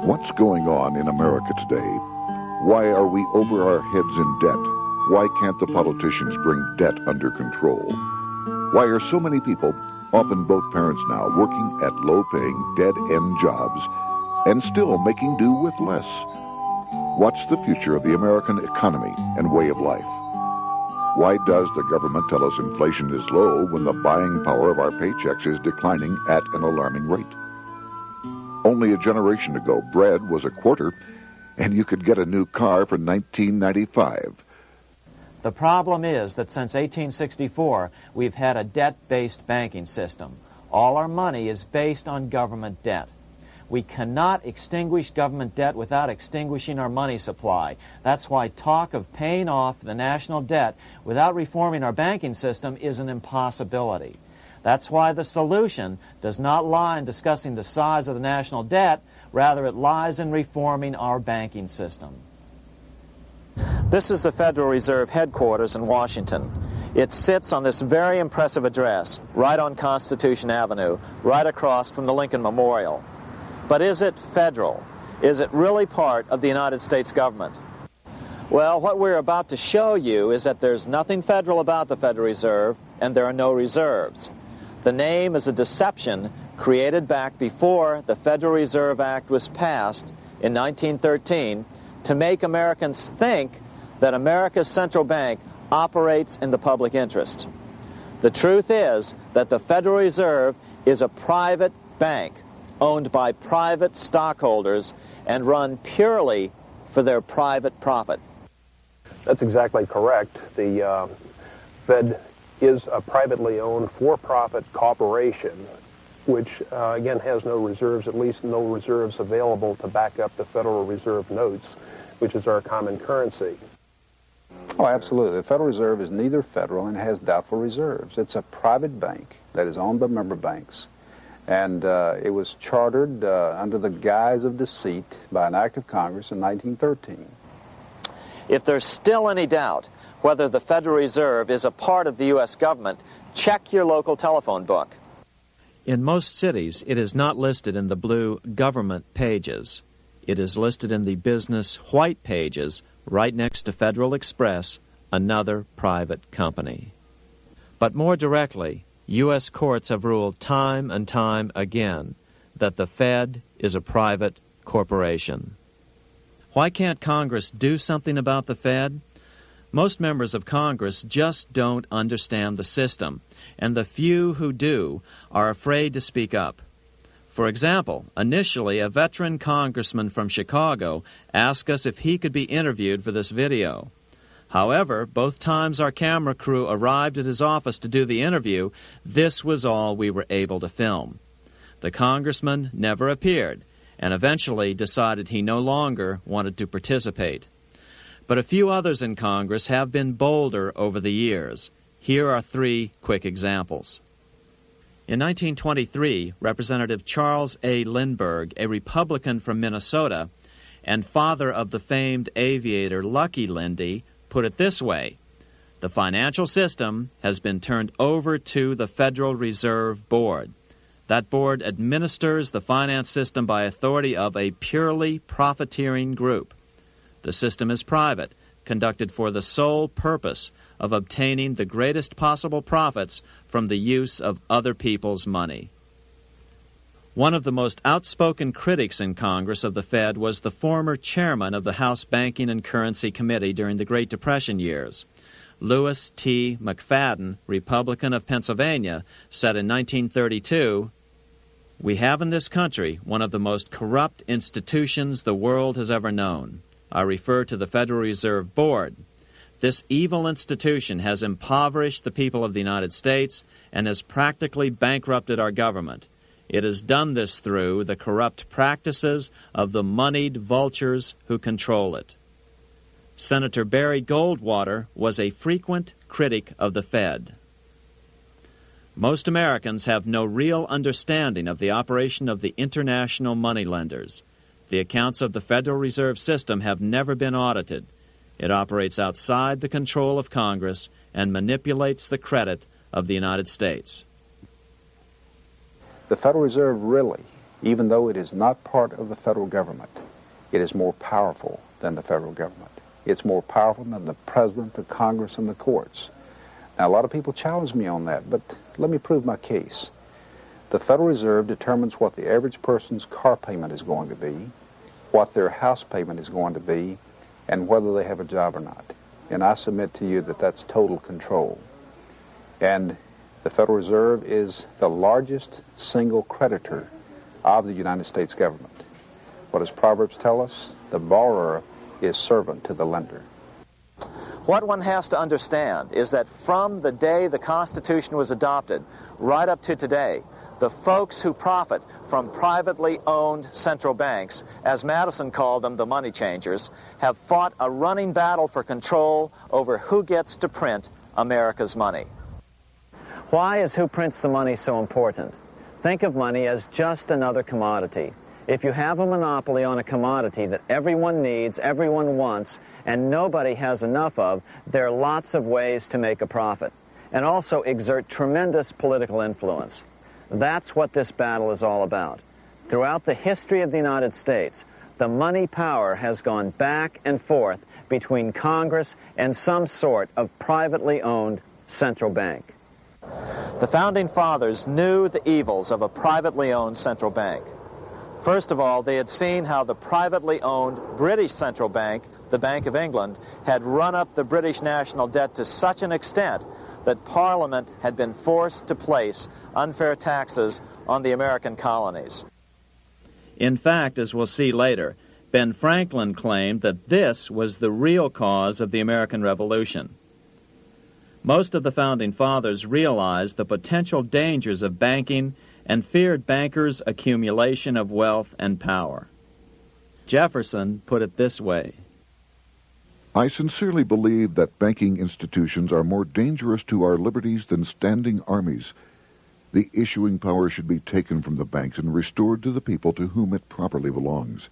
What's going on in America today? Why are we over our heads in debt? Why can't the politicians bring debt under control? Why are so many people, often both parents now, working at low-paying, dead-end jobs and still making do with less? What's the future of the American economy and way of life? Why does the government tell us inflation is low when the buying power of our paychecks is declining at an alarming rate? Only a generation ago, bread was a quarter, and you could get a new car for $19.95. The problem is that since 1864, we've had a debt-based banking system. All our money is based on government debt. We cannot extinguish government debt without extinguishing our money supply. That's why talk of paying off the national debt without reforming our banking system is an impossibility. That's why the solution does not lie in discussing the size of the national debt, rather it lies in reforming our banking system. This is the Federal Reserve headquarters in Washington. It sits on this very impressive address, right on Constitution Avenue, right across from the Lincoln Memorial. But is it federal? Is it really part of the United States government? Well, what we're about to show you is that there's nothing federal about the Federal Reserve, and there are no reserves. The name is a deception created back before the Federal Reserve Act was passed in 1913 to make Americans think that America's central bank operates in the public interest. The truth is that the Federal Reserve is a private bank owned by private stockholders and run purely for their private profit. That's exactly correct. The Fed is a privately owned for-profit corporation which, again, has no reserves, at least no reserves available to back up the Federal Reserve notes, which is our common currency. Oh, absolutely. The Federal Reserve is neither federal and has doubtful reserves. It's a private bank that is owned by member banks. And it was chartered under the guise of deceit by an act of Congress in 1913. If there's still any doubt whether the Federal Reserve is a part of the U.S. government, check your local telephone book. In most cities, it is not listed in the blue government pages. It is listed in the business white pages right next to Federal Express, another private company. But more directly, U.S. courts have ruled time and time again that the Fed is a private corporation. Why can't Congress do something about the Fed? Most members of Congress just don't understand the system, and the few who do are afraid to speak up. For example, initially a veteran congressman from Chicago asked us if he could be interviewed for this video. However, both times our camera crew arrived at his office to do the interview, this was all we were able to film. The congressman never appeared, and eventually decided he no longer wanted to participate. But a few others in Congress have been bolder over the years. Here are 3 quick examples. In 1923, Representative Charles A. Lindbergh, a Republican from Minnesota, and father of the famed aviator Lucky Lindy, put it this way: the financial system has been turned over to the Federal Reserve Board. That board administers the finance system by authority of a purely profiteering group. The system is private, conducted for the sole purpose of obtaining the greatest possible profits from the use of other people's money. One of the most outspoken critics in Congress of the Fed was the former chairman of the House Banking and Currency Committee during the Great Depression years. Lewis T. McFadden, Republican of Pennsylvania, said in 1932, "We have in this country one of the most corrupt institutions the world has ever known. I refer to the Federal Reserve Board. This evil institution has impoverished the people of the United States and has practically bankrupted our government. It has done this through the corrupt practices of the moneyed vultures who control it." Senator Barry Goldwater was a frequent critic of the Fed. Most Americans have no real understanding of the operation of the international moneylenders. The accounts of the Federal Reserve System have never been audited. It operates outside the control of Congress and manipulates the credit of the United States. The Federal Reserve really even though it is not part of the federal government, it is more powerful than the federal government. It's more powerful than the president, the Congress, and the courts. Now, a lot of people challenge me on that, but let me prove my case. The Federal Reserve determines what the average person's car payment is going to be, what their house payment is going to be, and whether they have a job or not. And I submit to you that that's total control. And the Federal Reserve is the largest single creditor of the United States government. What does Proverbs tell us? The borrower is servant to the lender. What one has to understand is that from the day the Constitution was adopted right up to today, the folks who profit from privately owned central banks, as Madison called them, the money changers, have fought a running battle for control over who gets to print America's money. Why is who prints the money so important? Think of money as just another commodity. If you have a monopoly on a commodity that everyone needs, everyone wants, and nobody has enough of, there are lots of ways to make a profit, and also exert tremendous political influence. That's what this battle is all about. Throughout the history of the United States, the money power has gone back and forth between Congress and some sort of privately owned central bank. The Founding Fathers knew the evils of a privately owned central bank. First of all, they had seen how the privately owned British central bank, the Bank of England, had run up the British national debt to such an extent that Parliament had been forced to place unfair taxes on the American colonies. In fact, as we'll see later, Ben Franklin claimed that this was the real cause of the American Revolution. Most of the Founding Fathers realized the potential dangers of banking and feared bankers' accumulation of wealth and power. Jefferson put it this way: I sincerely believe that banking institutions are more dangerous to our liberties than standing armies. The issuing power should be taken from the banks and restored to the people to whom it properly belongs.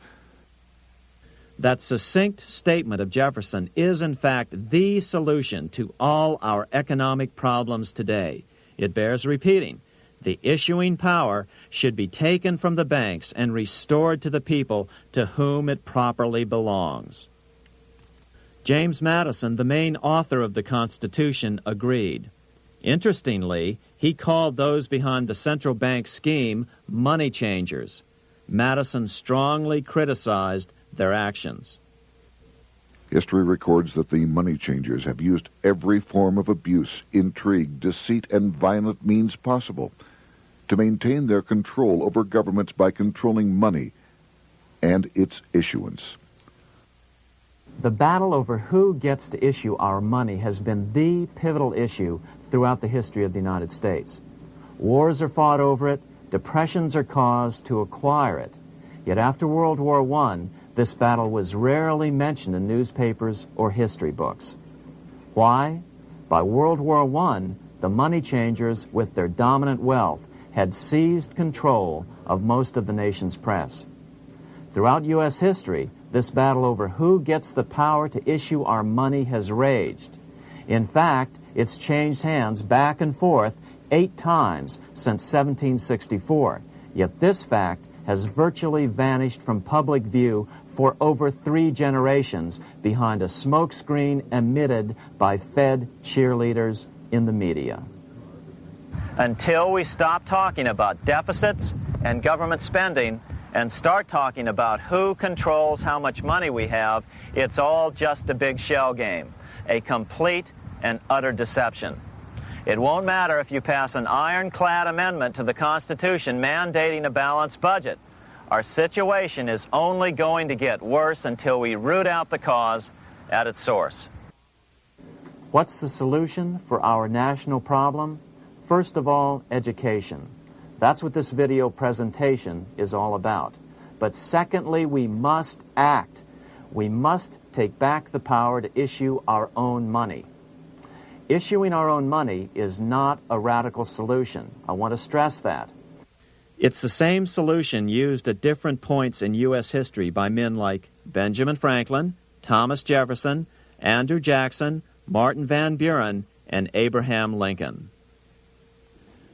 That succinct statement of Jefferson is, in fact, the solution to all our economic problems today. It bears repeating. The issuing power should be taken from the banks and restored to the people to whom it properly belongs. James Madison, the main author of the Constitution, agreed. Interestingly, he called those behind the central bank scheme money changers. Madison strongly criticized their actions. History records that the money changers have used every form of abuse, intrigue, deceit, and violent means possible to maintain their control over governments by controlling money and its issuance. The battle over who gets to issue our money has been the pivotal issue throughout the history of the United States. Wars are fought over it, depressions are caused to acquire it. Yet after World War I, this battle was rarely mentioned in newspapers or history books. Why? By World War I, the money changers, with their dominant wealth, had seized control of most of the nation's press. Throughout U.S. history, this battle over who gets the power to issue our money has raged. In fact, it's changed hands back and forth 8 times since 1764, yet this fact has virtually vanished from public view for over 3 generations behind a smokescreen emitted by Fed cheerleaders in the media. Until we stop talking about deficits and government spending and start talking about who controls how much money we have, it's all just a big shell game, a complete and utter deception. It won't matter if you pass an ironclad amendment to the Constitution mandating a balanced budget. Our situation is only going to get worse until we root out the cause at its source. What's the solution for our national problem? First of all, education. That's what this video presentation is all about. But secondly, we must act. We must take back the power to issue our own money. Issuing our own money is not a radical solution. I want to stress that. It's the same solution used at different points in U.S. history by men like Benjamin Franklin, Thomas Jefferson, Andrew Jackson, Martin Van Buren, and Abraham Lincoln.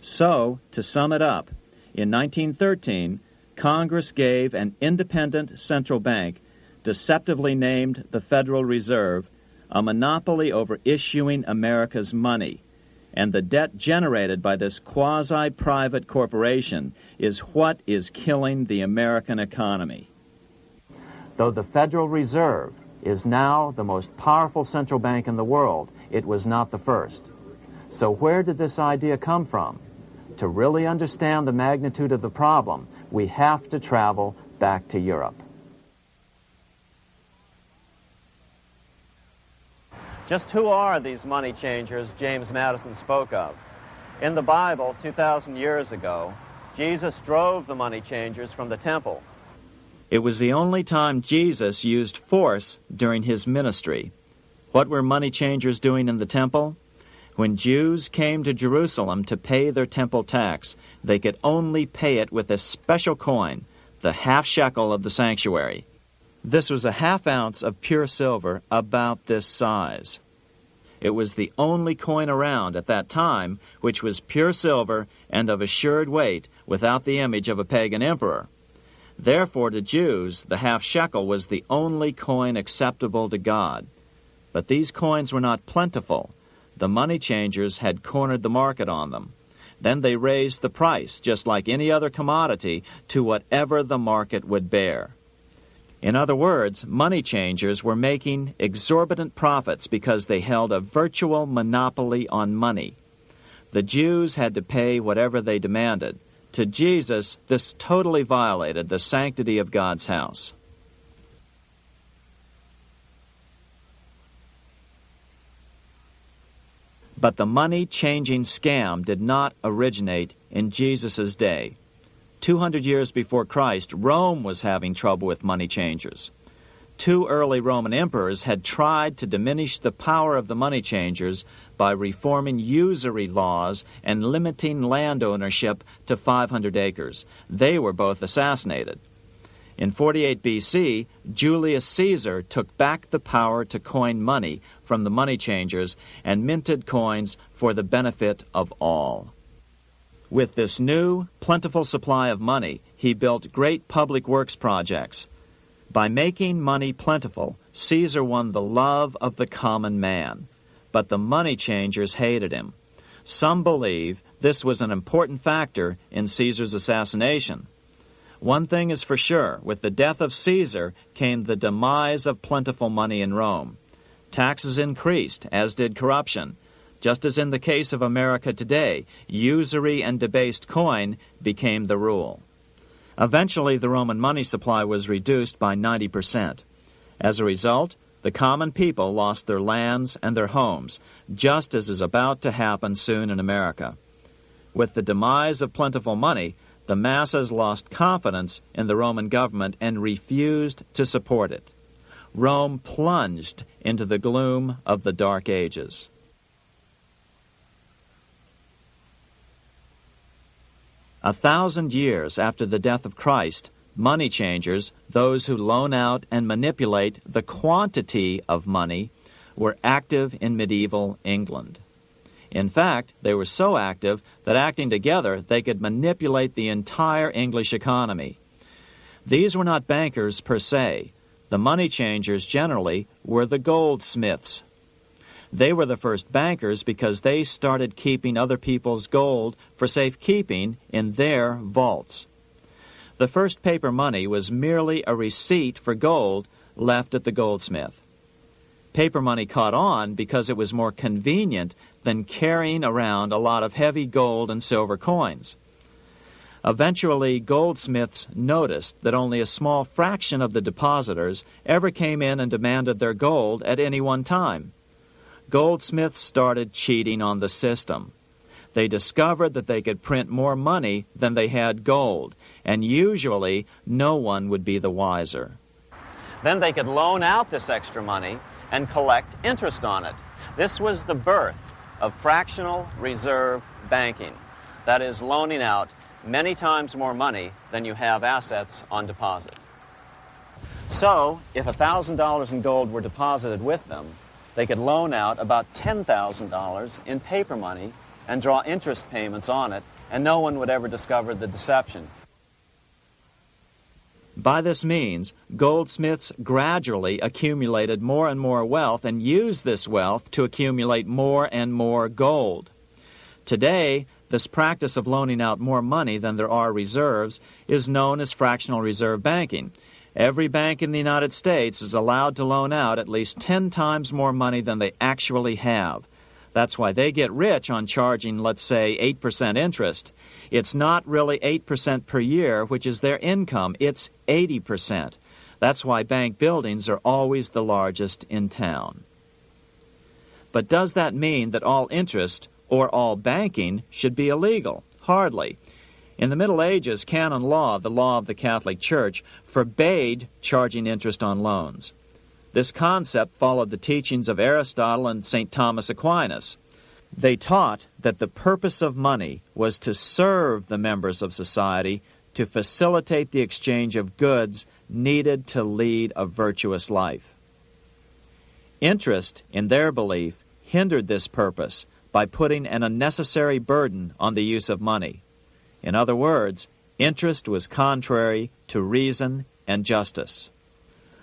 So, to sum it up, in 1913, Congress gave an independent central bank, deceptively named the Federal Reserve, a monopoly over issuing America's money, and the debt generated by this quasi-private corporation is what is killing the American economy. Though the Federal Reserve is now the most powerful central bank in the world, it was not the first. So where did this idea come from? To really understand the magnitude of the problem, we have to travel back to Europe. Just who are these money changers James Madison spoke of? In the Bible, 2,000 years ago, Jesus drove the money changers from the temple. It was the only time Jesus used force during his ministry. What were money changers doing in the temple? When Jews came to Jerusalem to pay their temple tax, they could only pay it with a special coin, the half shekel of the sanctuary. This was a half ounce of pure silver about this size. It was the only coin around at that time which was pure silver and of assured weight without the image of a pagan emperor. Therefore, to Jews, the half shekel was the only coin acceptable to God. But these coins were not plentiful. The money changers had cornered the market on them. Then they raised the price, just like any other commodity, to whatever the market would bear. In other words, money changers were making exorbitant profits because they held a virtual monopoly on money. The Jews had to pay whatever they demanded. To Jesus, this totally violated the sanctity of God's house. But the money-changing scam did not originate in Jesus' day. 200 years before Christ, Rome was having trouble with money changers. 2 early Roman emperors had tried to diminish the power of the money changers by reforming usury laws and limiting land ownership to 500 acres. They were both assassinated. In 48 B.C., Julius Caesar took back the power to coin money from the money changers and minted coins for the benefit of all. With this new, plentiful supply of money, he built great public works projects. By making money plentiful, Caesar won the love of the common man. But the money changers hated him. Some believe this was an important factor in Caesar's assassination. One thing is for sure, with the death of Caesar came the demise of plentiful money in Rome. Taxes increased, as did corruption. Just as in the case of America today, usury and debased coin became the rule. Eventually, the Roman money supply was reduced by 90%. As a result, the common people lost their lands and their homes, just as is about to happen soon in America. With the demise of plentiful money, the masses lost confidence in the Roman government and refused to support it. Rome plunged into the gloom of the Dark Ages. A 1,000 years after the death of Christ, money changers, those who loan out and manipulate the quantity of money, were active in medieval England. In fact, they were so active that acting together, they could manipulate the entire English economy. These were not bankers per se. The money changers generally were the goldsmiths. They were the first bankers because they started keeping other people's gold for safekeeping in their vaults. The first paper money was merely a receipt for gold left at the goldsmith. Paper money caught on because it was more convenient than carrying around a lot of heavy gold and silver coins. Eventually, goldsmiths noticed that only a small fraction of the depositors ever came in and demanded their gold at any one time. Goldsmiths started cheating on the system. They discovered that they could print more money than they had gold, and usually no one would be the wiser. Then they could loan out this extra money and collect interest on it. This was the birth of fractional reserve banking. That is, loaning out many times more money than you have assets on deposit. So, if $1,000 in gold were deposited with them, they could loan out about $10,000 in paper money and draw interest payments on it, and no one would ever discover the deception. By this means, goldsmiths gradually accumulated more and more wealth and used this wealth to accumulate more and more gold. Today, this practice of loaning out more money than there are reserves is known as fractional reserve banking. Every bank in the United States is allowed to loan out at least 10 times more money than they actually have. That's why they get rich on charging, let's say, 8% interest. It's not really 8% per year, which is their income. It's 80%. That's why bank buildings are always the largest in town. But does that mean that all interest or all banking should be illegal? Hardly. In the Middle Ages, canon law, the law of the Catholic Church, forbade charging interest on loans. This concept followed the teachings of Aristotle and St. Thomas Aquinas. They taught that the purpose of money was to serve the members of society, to facilitate the exchange of goods needed to lead a virtuous life. Interest, in their belief, hindered this purpose by putting an unnecessary burden on the use of money. In other words, interest was contrary to reason and justice.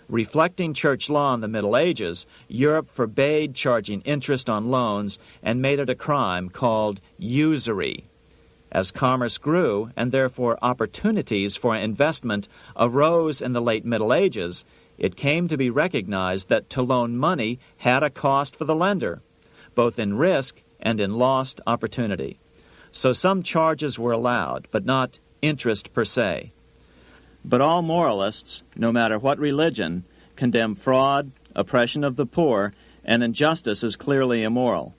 Reflecting church law in the Middle Ages, Europe forbade charging interest on loans and made it a crime called usury. As commerce grew, and therefore opportunities for investment arose in the late Middle Ages, it came to be recognized that to loan money had a cost for the lender, both in risk and in lost opportunity. So some charges were allowed, but not interest per se. But all moralists, no matter what religion, condemn fraud, oppression of the poor, and injustice as clearly immoral.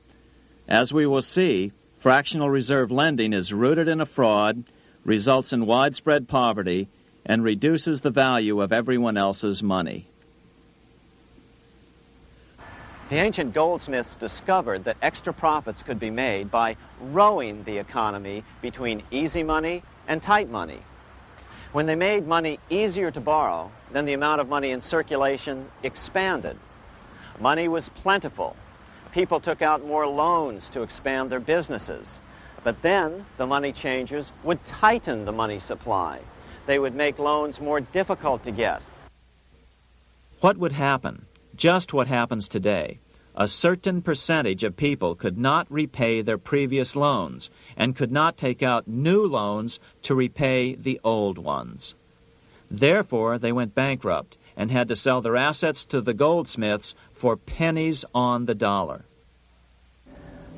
As we will see, fractional reserve lending is rooted in a fraud, results in widespread poverty, and reduces the value of everyone else's money. The ancient goldsmiths discovered that extra profits could be made by rowing the economy between easy money and tight money. When they made money easier to borrow, then the amount of money in circulation expanded. Money was plentiful. People took out more loans to expand their businesses. But then the money changers would tighten the money supply. They would make loans more difficult to get. What would happen? Just what happens today. A certain percentage of people could not repay their previous loans and could not take out new loans to repay the old ones. Therefore, they went bankrupt and had to sell their assets to the goldsmiths for pennies on the dollar.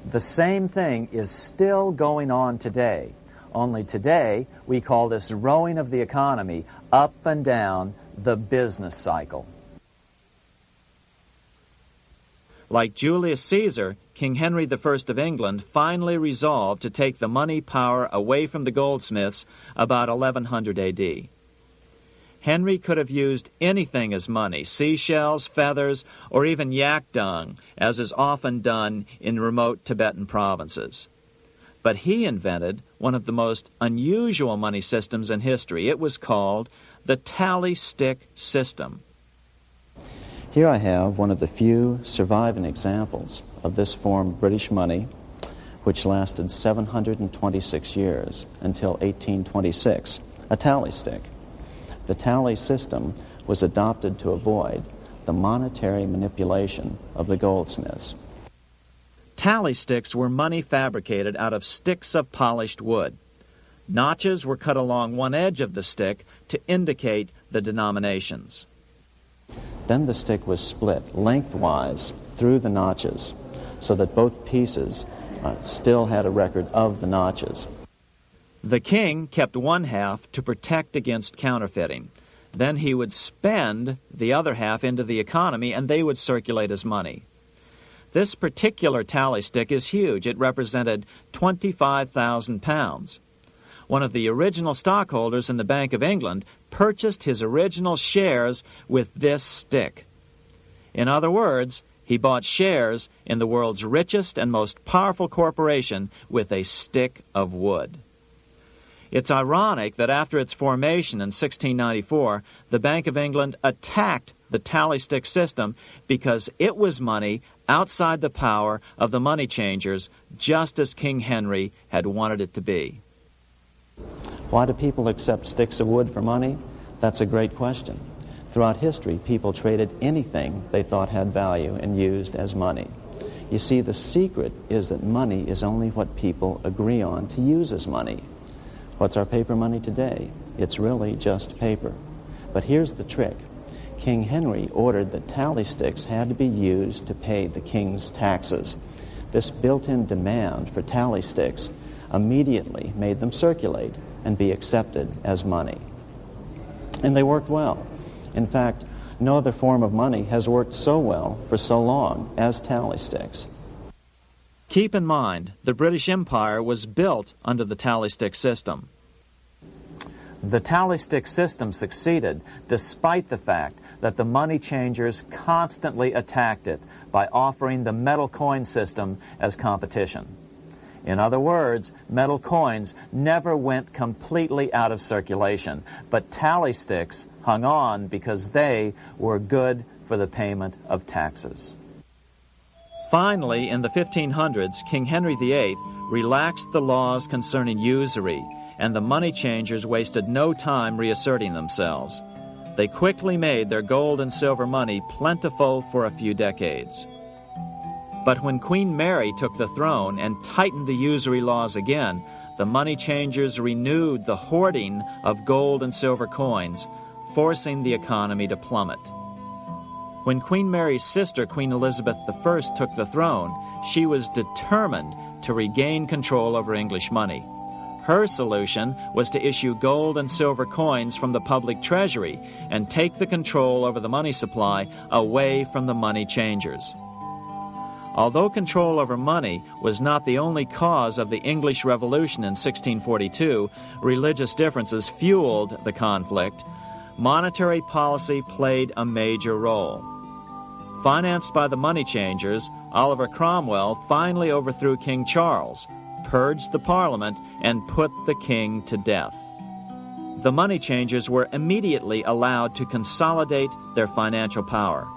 The same thing is still going on today. Only today, we call this rowing of the economy up and down the business cycle. Like Julius Caesar, King Henry I of England finally resolved to take the money power away from the goldsmiths about 1100 A.D. Henry could have used anything as money, seashells, feathers, or even yak dung, as is often done in remote Tibetan provinces. But he invented one of the most unusual money systems in history. It was called the tally stick system. Here I have one of the few surviving examples of this form of British money, which lasted 726 years until 1826, a tally stick. The tally system was adopted to avoid the monetary manipulation of the goldsmiths. Tally sticks were money fabricated out of sticks of polished wood. Notches were cut along one edge of the stick to indicate the denominations. Then the stick was split lengthwise through the notches so that both pieces still had a record of the notches. The king kept one half to protect against counterfeiting. Then he would spend the other half into the economy and they would circulate as money. This particular tally stick is huge. It represented 25,000 pounds. One of the original stockholders in the Bank of England purchased his original shares with this stick. In other words, he bought shares in the world's richest and most powerful corporation with a stick of wood. It's ironic that after its formation in 1694, the Bank of England attacked the tally stick system because it was money outside the power of the money changers, just as King Henry had wanted it to be. Why do people accept sticks of wood for money? That's a great question. Throughout history, people traded anything they thought had value and used as money. You see, the secret is that money is only what people agree on to use as money. What's our paper money today? It's really just paper. But here's the trick. King Henry ordered that tally sticks had to be used to pay the king's taxes. This built-in demand for tally sticks immediately made them circulate and be accepted as money. And they worked well. In fact, no other form of money has worked so well for so long as tally sticks. Keep in mind, the British Empire was built under the tally stick system. The tally stick system succeeded despite the fact that the money changers constantly attacked it by offering the metal coin system as competition. In other words, metal coins never went completely out of circulation, but tally sticks hung on because they were good for the payment of taxes. Finally, in the 1500s, King Henry VIII relaxed the laws concerning usury, and the money changers wasted no time reasserting themselves. They quickly made their gold and silver money plentiful for a few decades. But when Queen Mary took the throne and tightened the usury laws again, the money changers renewed the hoarding of gold and silver coins, forcing the economy to plummet. When Queen Mary's sister, Queen Elizabeth I, took the throne, she was determined to regain control over English money. Her solution was to issue gold and silver coins from the public treasury and take the control over the money supply away from the money changers. Although control over money was not the only cause of the English Revolution in 1642, religious differences fueled the conflict. Monetary policy played a major role. Financed by the money changers, Oliver Cromwell finally overthrew King Charles, purged the Parliament, and put the king to death. The money changers were immediately allowed to consolidate their financial power.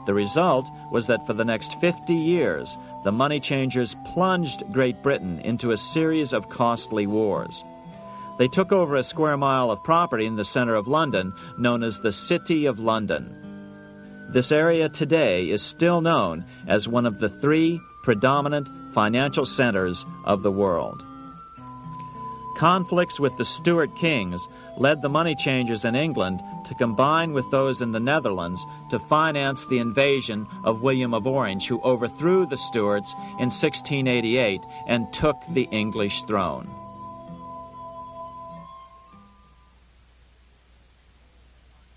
The result was that for the next 50 years, the money changers plunged Great Britain into a series of costly wars. They took over a square mile of property in the center of London, known as the City of London. This area today is still known as one of the 3 predominant financial centers of the world. Conflicts with the Stuart kings led the money changers in England to combine with those in the Netherlands to finance the invasion of William of Orange, who overthrew the Stuarts in 1688 and took the English throne.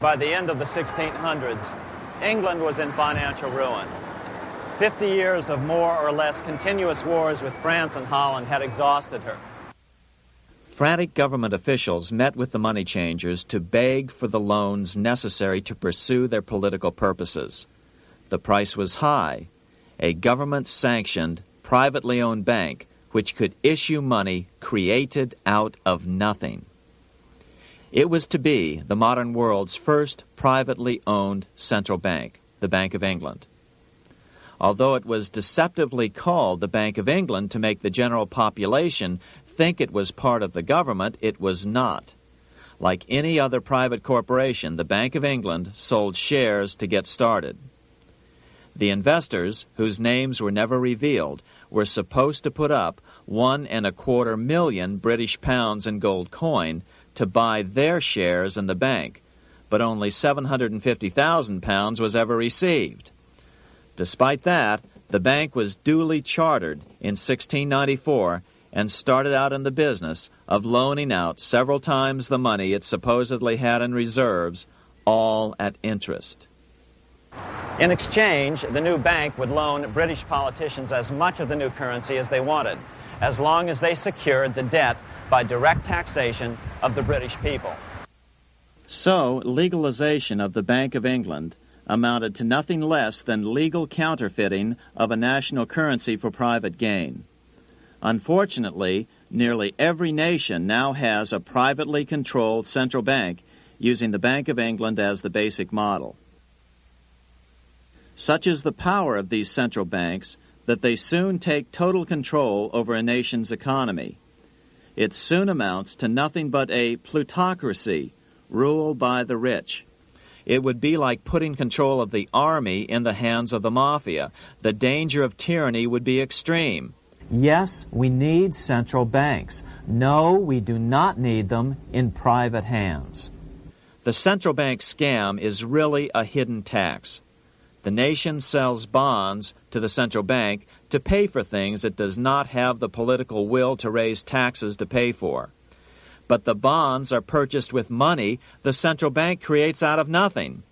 By the end of the 1600s, England was in financial ruin. 50 years of more or less continuous wars with France and Holland had exhausted her. Frantic government officials met with the money changers to beg for the loans necessary to pursue their political purposes. The price was high: a government-sanctioned, privately owned bank which could issue money created out of nothing. It was to be the modern world's first privately owned central bank, the Bank of England. Although it was deceptively called the Bank of England to make the general population think it was part of the government, it was not. Like any other private corporation, the Bank of England sold shares to get started. The investors, whose names were never revealed, were supposed to put up £1.25 million British pounds in gold coin to buy their shares in the bank, but only £750,000 was ever received. Despite that, the bank was duly chartered in 1694 and started out in the business of loaning out several times the money it supposedly had in reserves, all at interest. In exchange, the new bank would loan British politicians as much of the new currency as they wanted, as long as they secured the debt by direct taxation of the British people. So, legalization of the Bank of England amounted to nothing less than legal counterfeiting of a national currency for private gain. Unfortunately, nearly every nation now has a privately controlled central bank using the Bank of England as the basic model. Such is the power of these central banks that they soon take total control over a nation's economy. It soon amounts to nothing but a plutocracy, rule by the rich. It would be like putting control of the army in the hands of the mafia. The danger of tyranny would be extreme. Yes, we need central banks. No, we do not need them in private hands. The central bank scam is really a hidden tax. The nation sells bonds to the central bank to pay for things it does not have the political will to raise taxes to pay for. But the bonds are purchased with money the central bank creates out of nothing.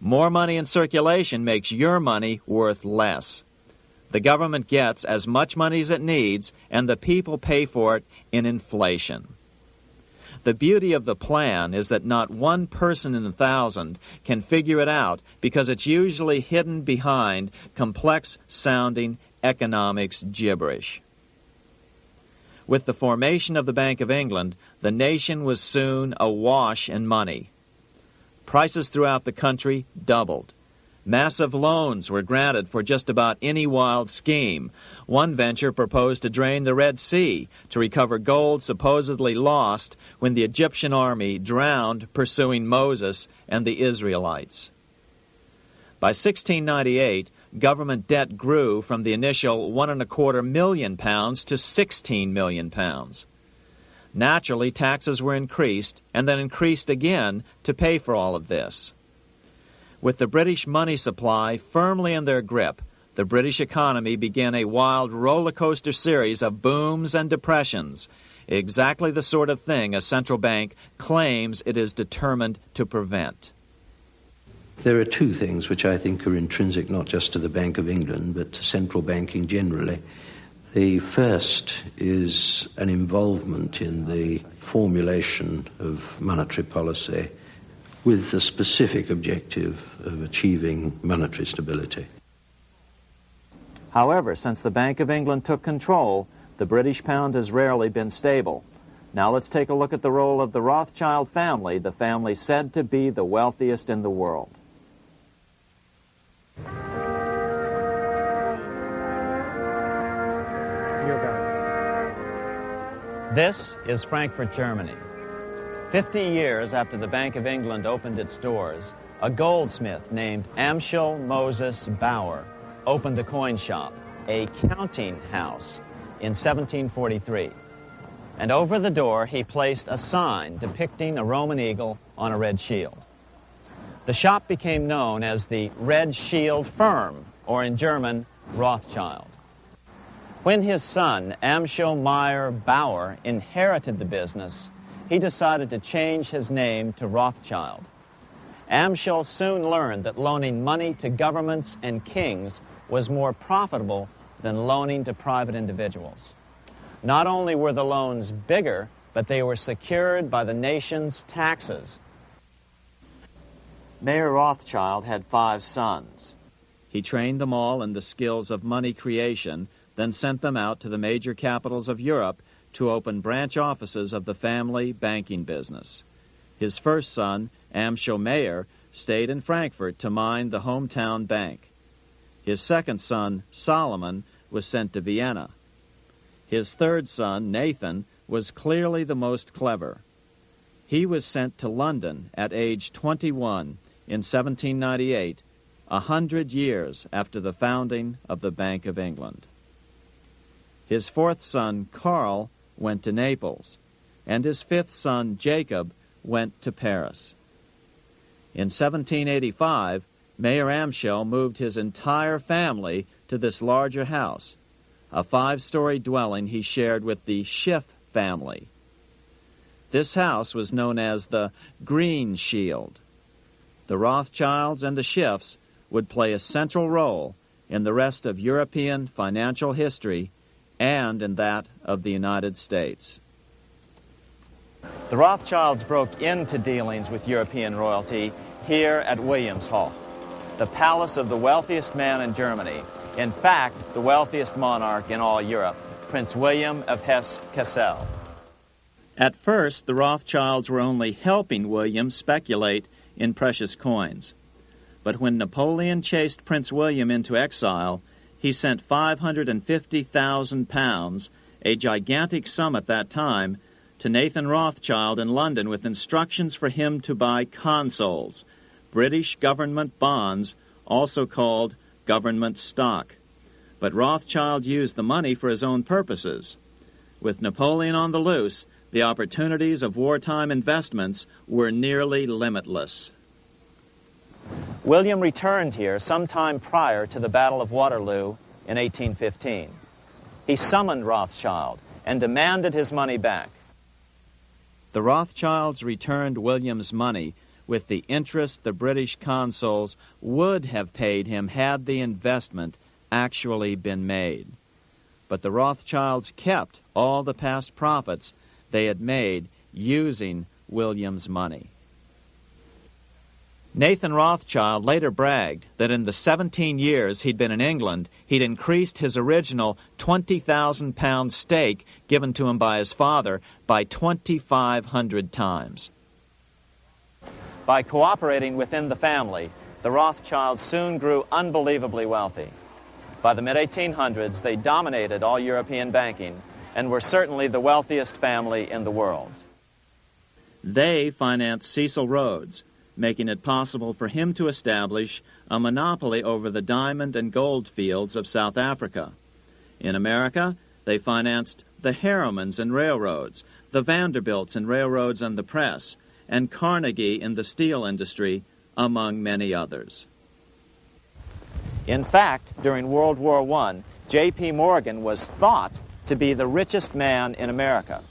More money in circulation makes your money worth less. The government gets as much money as it needs, and the people pay for it in inflation. The beauty of the plan is that not one person in 1,000 can figure it out because it's usually hidden behind complex-sounding economics gibberish. With the formation of the Bank of England, the nation was soon awash in money. Prices throughout the country doubled. Massive loans were granted for just about any wild scheme. One venture proposed to drain the Red Sea to recover gold supposedly lost when the Egyptian army drowned pursuing Moses and the Israelites. By 1698, government debt grew from the initial £1.25 million to £16 million. Naturally, taxes were increased and then increased again to pay for all of this. With the British money supply firmly in their grip, the British economy began a wild roller coaster series of booms and depressions, exactly the sort of thing a central bank claims it is determined to prevent. There are two things which I think are intrinsic not just to the Bank of England but to central banking generally. The first is an involvement in the formulation of monetary policy with the specific objective of achieving monetary stability. However, since the Bank of England took control, the British pound has rarely been stable. Now let's take a look at the role of the Rothschild family, the family said to be the wealthiest in the world. This is Frankfurt, Germany. 50 years after the Bank of England opened its doors, a goldsmith named Amschel Moses Bauer opened a coin shop, a counting house, in 1743. And over the door he placed a sign depicting a Roman eagle on a red shield. The shop became known as the Red Shield Firm, or in German, Rothschild. When his son, Amschel Meyer Bauer, inherited the business, he decided to change his name to Rothschild. Amschel soon learned that loaning money to governments and kings was more profitable than loaning to private individuals. Not only were the loans bigger, but they were secured by the nation's taxes. Mayer Rothschild had 5 sons. He trained them all in the skills of money creation, then sent them out to the major capitals of Europe to open branch offices of the family banking business. His first son, Amschel Meyer, stayed in Frankfurt to mind the hometown bank. His second son, Solomon, was sent to Vienna. His third son, Nathan, was clearly the most clever. He was sent to London at age 21 in 1798, 100 years after the founding of the Bank of England. His fourth son, Karl, went to Naples, and his fifth son, Jacob, went to Paris. In 1785, Mayer Amschel moved his entire family to this larger house, a 5-story dwelling he shared with the Schiff family. This house was known as the Green Shield. The Rothschilds and the Schiffs would play a central role in the rest of European financial history and in that of the United States. The Rothschilds broke into dealings with European royalty here at Wilhelmshof, the palace of the wealthiest man in Germany. In fact, the wealthiest monarch in all Europe, Prince William of Hesse-Kassel. At first, the Rothschilds were only helping William speculate in precious coins. But when Napoleon chased Prince William into exile, he sent £550,000, a gigantic sum at that time, to Nathan Rothschild in London with instructions for him to buy consols, British government bonds, also called government stock. But Rothschild used the money for his own purposes. With Napoleon on the loose, the opportunities of wartime investments were nearly limitless. William returned here sometime prior to the Battle of Waterloo in 1815. He summoned Rothschild and demanded his money back. The Rothschilds returned William's money with the interest the British consuls would have paid him had the investment actually been made. But the Rothschilds kept all the past profits they had made using William's money. Nathan Rothschild later bragged that in the 17 years he'd been in England, he'd increased his original £20,000 stake given to him by his father by 2,500 times. By cooperating within the family, the Rothschilds soon grew unbelievably wealthy. By the mid-1800s, they dominated all European banking and were certainly the wealthiest family in the world. They financed Cecil Rhodes, making it possible for him to establish a monopoly over the diamond and gold fields of South Africa. In America, they financed the Harrimans and railroads, the Vanderbilts and railroads and the press, and Carnegie in the steel industry, among many others. In fact, during World War I, J.P. Morgan was thought to be the richest man in America.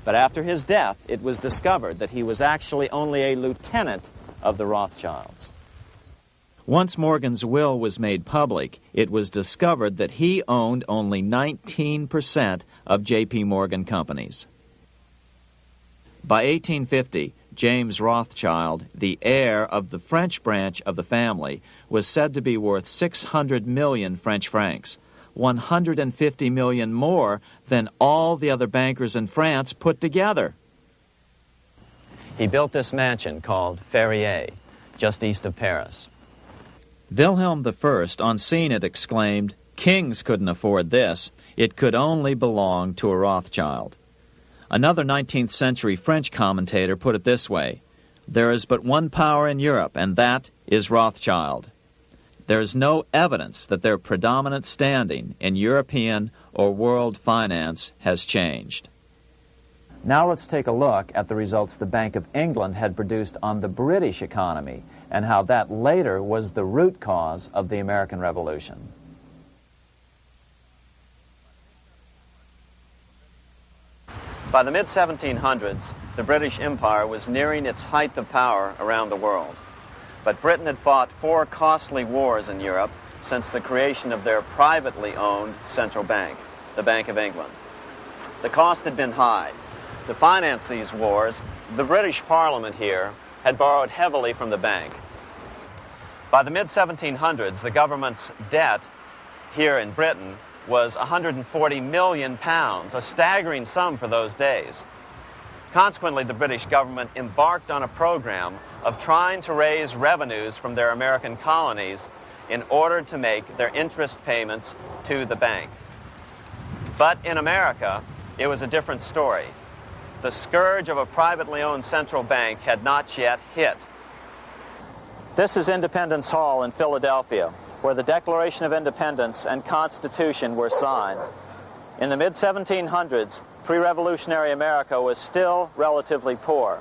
But after his death, it was discovered that he was actually only a lieutenant of the Rothschilds. Once Morgan's will was made public, it was discovered that he owned only 19% of J.P. Morgan companies. By 1850, James Rothschild, the heir of the French branch of the family, was said to be worth 600 million French francs, 150 million more than all the other bankers in France put together. He built this mansion called Ferrier, just east of Paris. Wilhelm I, on seeing it, exclaimed, "Kings couldn't afford this. It could only belong to a Rothschild." Another 19th century French commentator put it this way: "There is but one power in Europe, and that is Rothschild." There is no evidence that their predominant standing in European or world finance has changed. Now let's take a look at the results the Bank of England had produced on the British economy and how that later was the root cause of the American Revolution. By the mid-1700s, the British Empire was nearing its height of power around the world. But Britain had fought 4 costly wars in Europe since the creation of their privately owned central bank, the Bank of England. The cost had been high. To finance these wars, the British Parliament here had borrowed heavily from the bank. By the mid-1700s, the government's debt here in Britain was £140 million, a staggering sum for those days. Consequently, the British government embarked on a program of trying to raise revenues from their American colonies in order to make their interest payments to the bank. But in America, it was a different story. The scourge of a privately owned central bank had not yet hit. This is Independence Hall in Philadelphia, where the Declaration of Independence and Constitution were signed. In the mid-1700s, pre-revolutionary America was still relatively poor.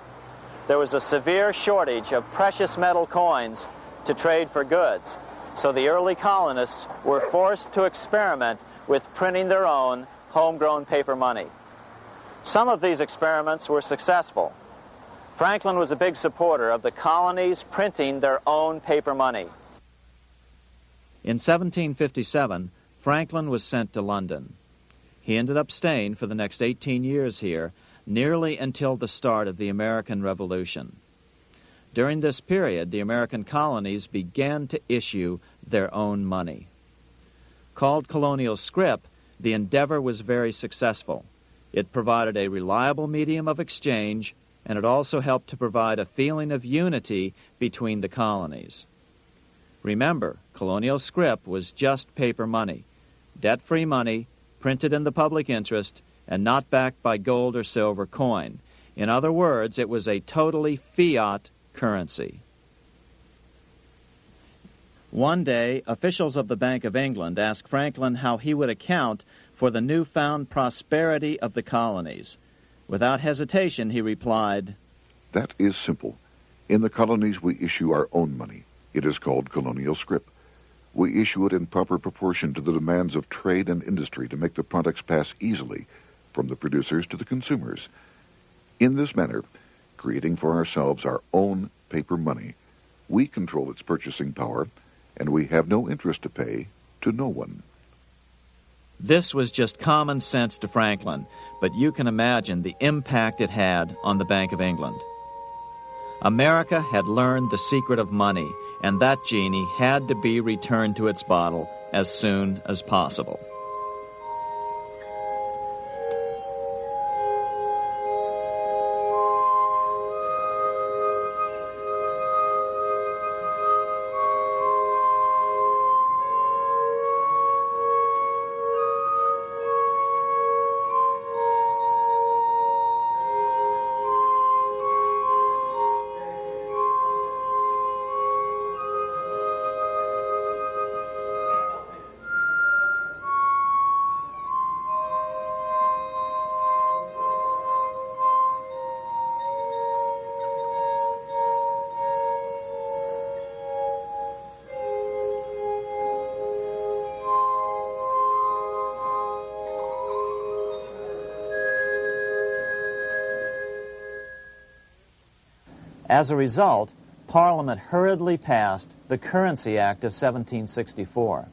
There was a severe shortage of precious metal coins to trade for goods, so the early colonists were forced to experiment with printing their own homegrown paper money. Some of these experiments were successful. Franklin was a big supporter of the colonies printing their own paper money. In 1757, Franklin was sent to London. He ended up staying for the next 18 years here, nearly until the start of the American Revolution. During this period, the American colonies began to issue their own money. Called colonial scrip, the endeavor was very successful. It provided a reliable medium of exchange, and it also helped to provide a feeling of unity between the colonies. Remember, colonial scrip was just paper money, debt-free money, printed in the public interest, and not backed by gold or silver coin. In other words, it was a totally fiat currency. One day, officials of the Bank of England asked Franklin how he would account for the newfound prosperity of the colonies. Without hesitation, he replied, "That is simple. In the colonies we issue our own money. It is called colonial scrip. We issue it in proper proportion to the demands of trade and industry to make the products pass easily from the producers to the consumers. In this manner, creating for ourselves our own paper money, we control its purchasing power, and we have no interest to pay to no one." This was just common sense to Franklin, but you can imagine the impact it had on the Bank of England. America had learned the secret of money, and that genie had to be returned to its bottle as soon as possible. As a result, Parliament hurriedly passed the Currency Act of 1764.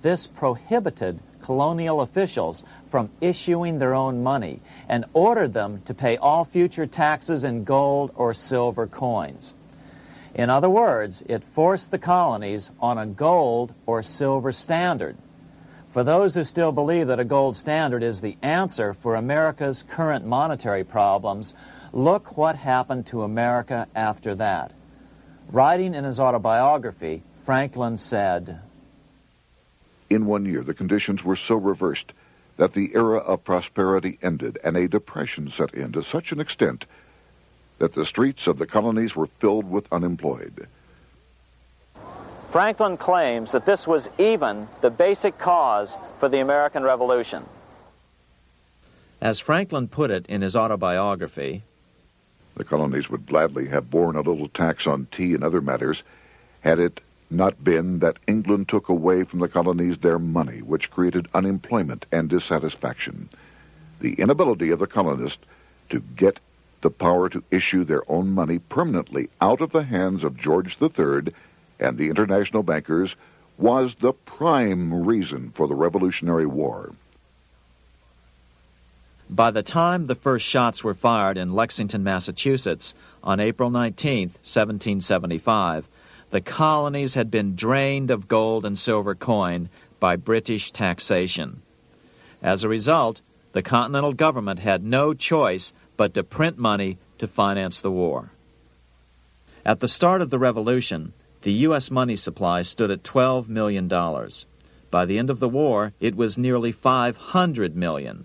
This prohibited colonial officials from issuing their own money and ordered them to pay all future taxes in gold or silver coins. In other words, it forced the colonies on a gold or silver standard. For those who still believe that a gold standard is the answer for America's current monetary problems, look what happened to America after that. Writing in his autobiography, Franklin said, "In 1 year, the conditions were so reversed that the era of prosperity ended and a depression set in to such an extent that the streets of the colonies were filled with unemployed." Franklin claims that this was even the basic cause for the American Revolution. As Franklin put it in his autobiography, "The colonies would gladly have borne a little tax on tea and other matters had it not been that England took away from the colonies their money, which created unemployment and dissatisfaction. The inability of the colonists to get the power to issue their own money permanently out of the hands of George III and the international bankers was the prime reason for the Revolutionary War." By the time the first shots were fired in Lexington, Massachusetts, on April 19, 1775, the colonies had been drained of gold and silver coin by British taxation. As a result, the Continental government had no choice but to print money to finance the war. At the start of the Revolution, the U.S. money supply stood at $12 million. By the end of the war, it was nearly $500 million.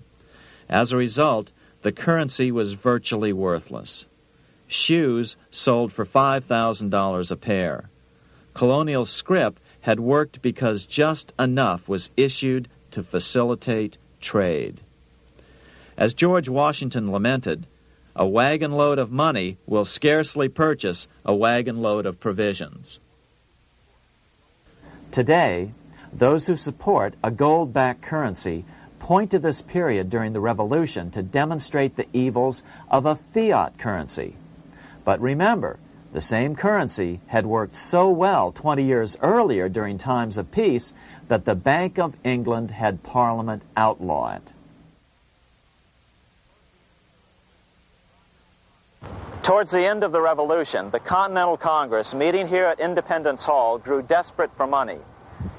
As a result, the currency was virtually worthless. Shoes sold for $5,000 a pair. Colonial scrip had worked because just enough was issued to facilitate trade. As George Washington lamented, "A wagon load of money will scarcely purchase a wagon load of provisions." Today, those who support a gold-backed currency point to this period during the Revolution to demonstrate the evils of a fiat currency. But remember, the same currency had worked so well 20 years earlier during times of peace that the Bank of England had Parliament outlaw it. Towards the end of the Revolution, the Continental Congress, meeting here at Independence Hall, grew desperate for money.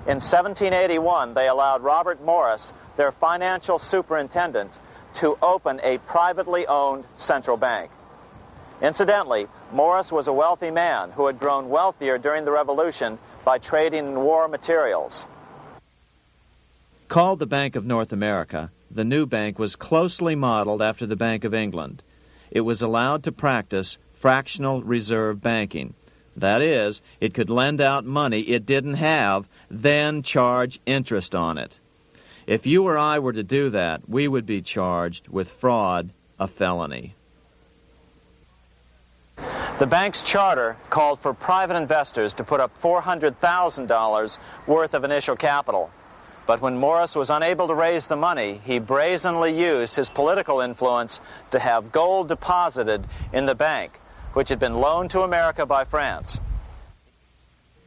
In 1781, they allowed Robert Morris, their financial superintendent, to open a privately owned central bank. Incidentally, Morris was a wealthy man who had grown wealthier during the Revolution by trading in war materials. Called the Bank of North America, the new bank was closely modeled after the Bank of England. It was allowed to practice fractional reserve banking. That is, it could lend out money it didn't have, then charge interest on it. If you or I were to do that, we would be charged with fraud, a felony. The bank's charter called for private investors to put up $400,000 worth of initial capital. But when Morris was unable to raise the money, he brazenly used his political influence to have gold deposited in the bank, which had been loaned to America by France.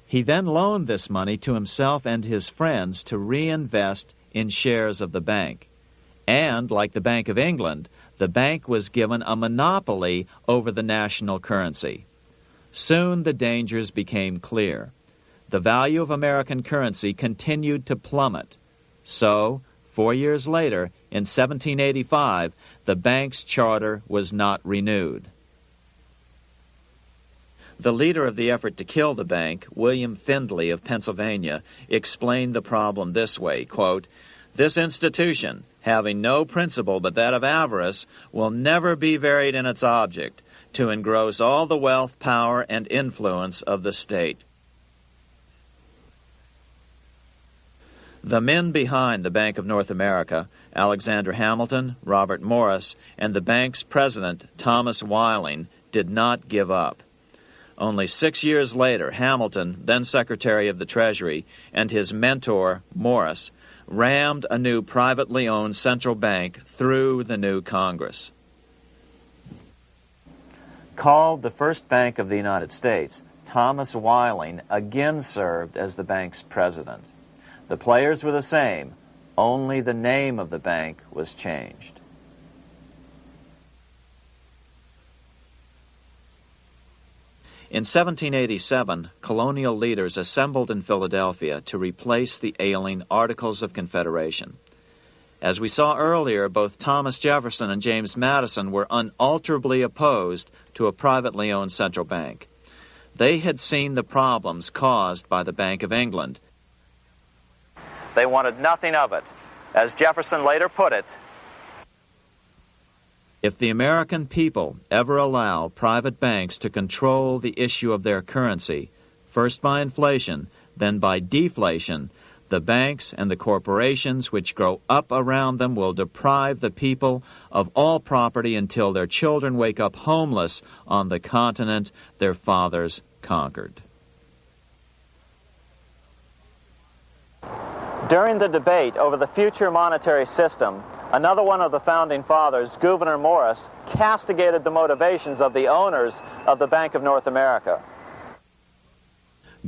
He then loaned this money to himself and his friends to reinvest in shares of the bank. And, like the Bank of England, the bank was given a monopoly over the national currency. Soon the dangers became clear. The value of American currency continued to plummet. So, 4 years later, in 1785, the bank's charter was not renewed. The leader of the effort to kill the bank, William Findley of Pennsylvania, explained the problem this way, quote, "This institution, having no principle but that of avarice, will never be varied in its object, to engross all the wealth, power, and influence of the state." The men behind the Bank of North America, Alexander Hamilton, Robert Morris, and the bank's president, Thomas Whiling, did not give up. Only 6 years later, Hamilton, then Secretary of the Treasury, and his mentor, Morris, rammed a new privately owned central bank through the new Congress. Called the first bank of the United States, Thomas Whiling again served as the bank's president. The players were the same, only the name of the bank was changed. In 1787, colonial leaders assembled in Philadelphia to replace the ailing Articles of Confederation. As we saw earlier, both Thomas Jefferson and James Madison were unalterably opposed to a privately owned central bank. They had seen the problems caused by the Bank of England. They wanted nothing of it. As Jefferson later put it, "If the American people ever allow private banks to control the issue of their currency, first by inflation, then by deflation, the banks and the corporations which grow up around them will deprive the people of all property until their children wake up homeless on the continent their fathers conquered." during the debate over the future monetary system, another one of the founding fathers, Gouverneur Morris, castigated the motivations of the owners of the Bank of North America.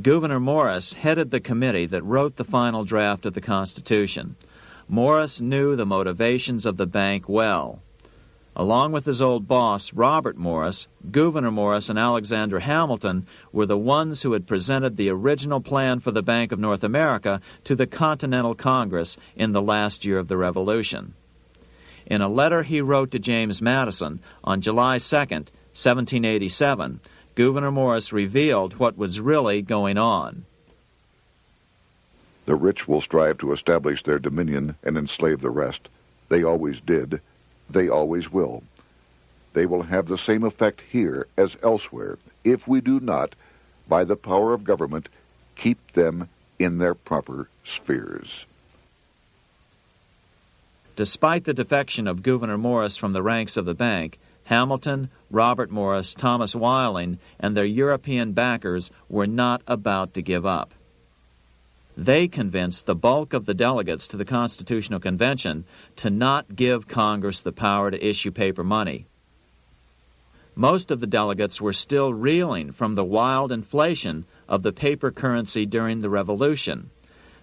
Gouverneur Morris headed the committee that wrote the final draft of the Constitution. Morris knew the motivations of the bank well. Along with his old boss, Robert Morris, Gouverneur Morris and Alexander Hamilton were the ones who had presented the original plan for the Bank of North America to the Continental Congress in the last year of the Revolution. In a letter he wrote to James Madison on July 2nd, 1787, Gouverneur Morris revealed what was really going on. "The rich will strive to establish their dominion and enslave the rest. They always did. They always will. They will have the same effect here as elsewhere if we do not, by the power of government, keep them in their proper spheres." Despite the defection of Gouverneur Morris from the ranks of the bank, Hamilton, Robert Morris, Thomas Whiling, and their European backers were not about to give up. They convinced the bulk of the delegates to the Constitutional Convention to not give Congress the power to issue paper money. Most of the delegates were still reeling from the wild inflation of the paper currency during the Revolution.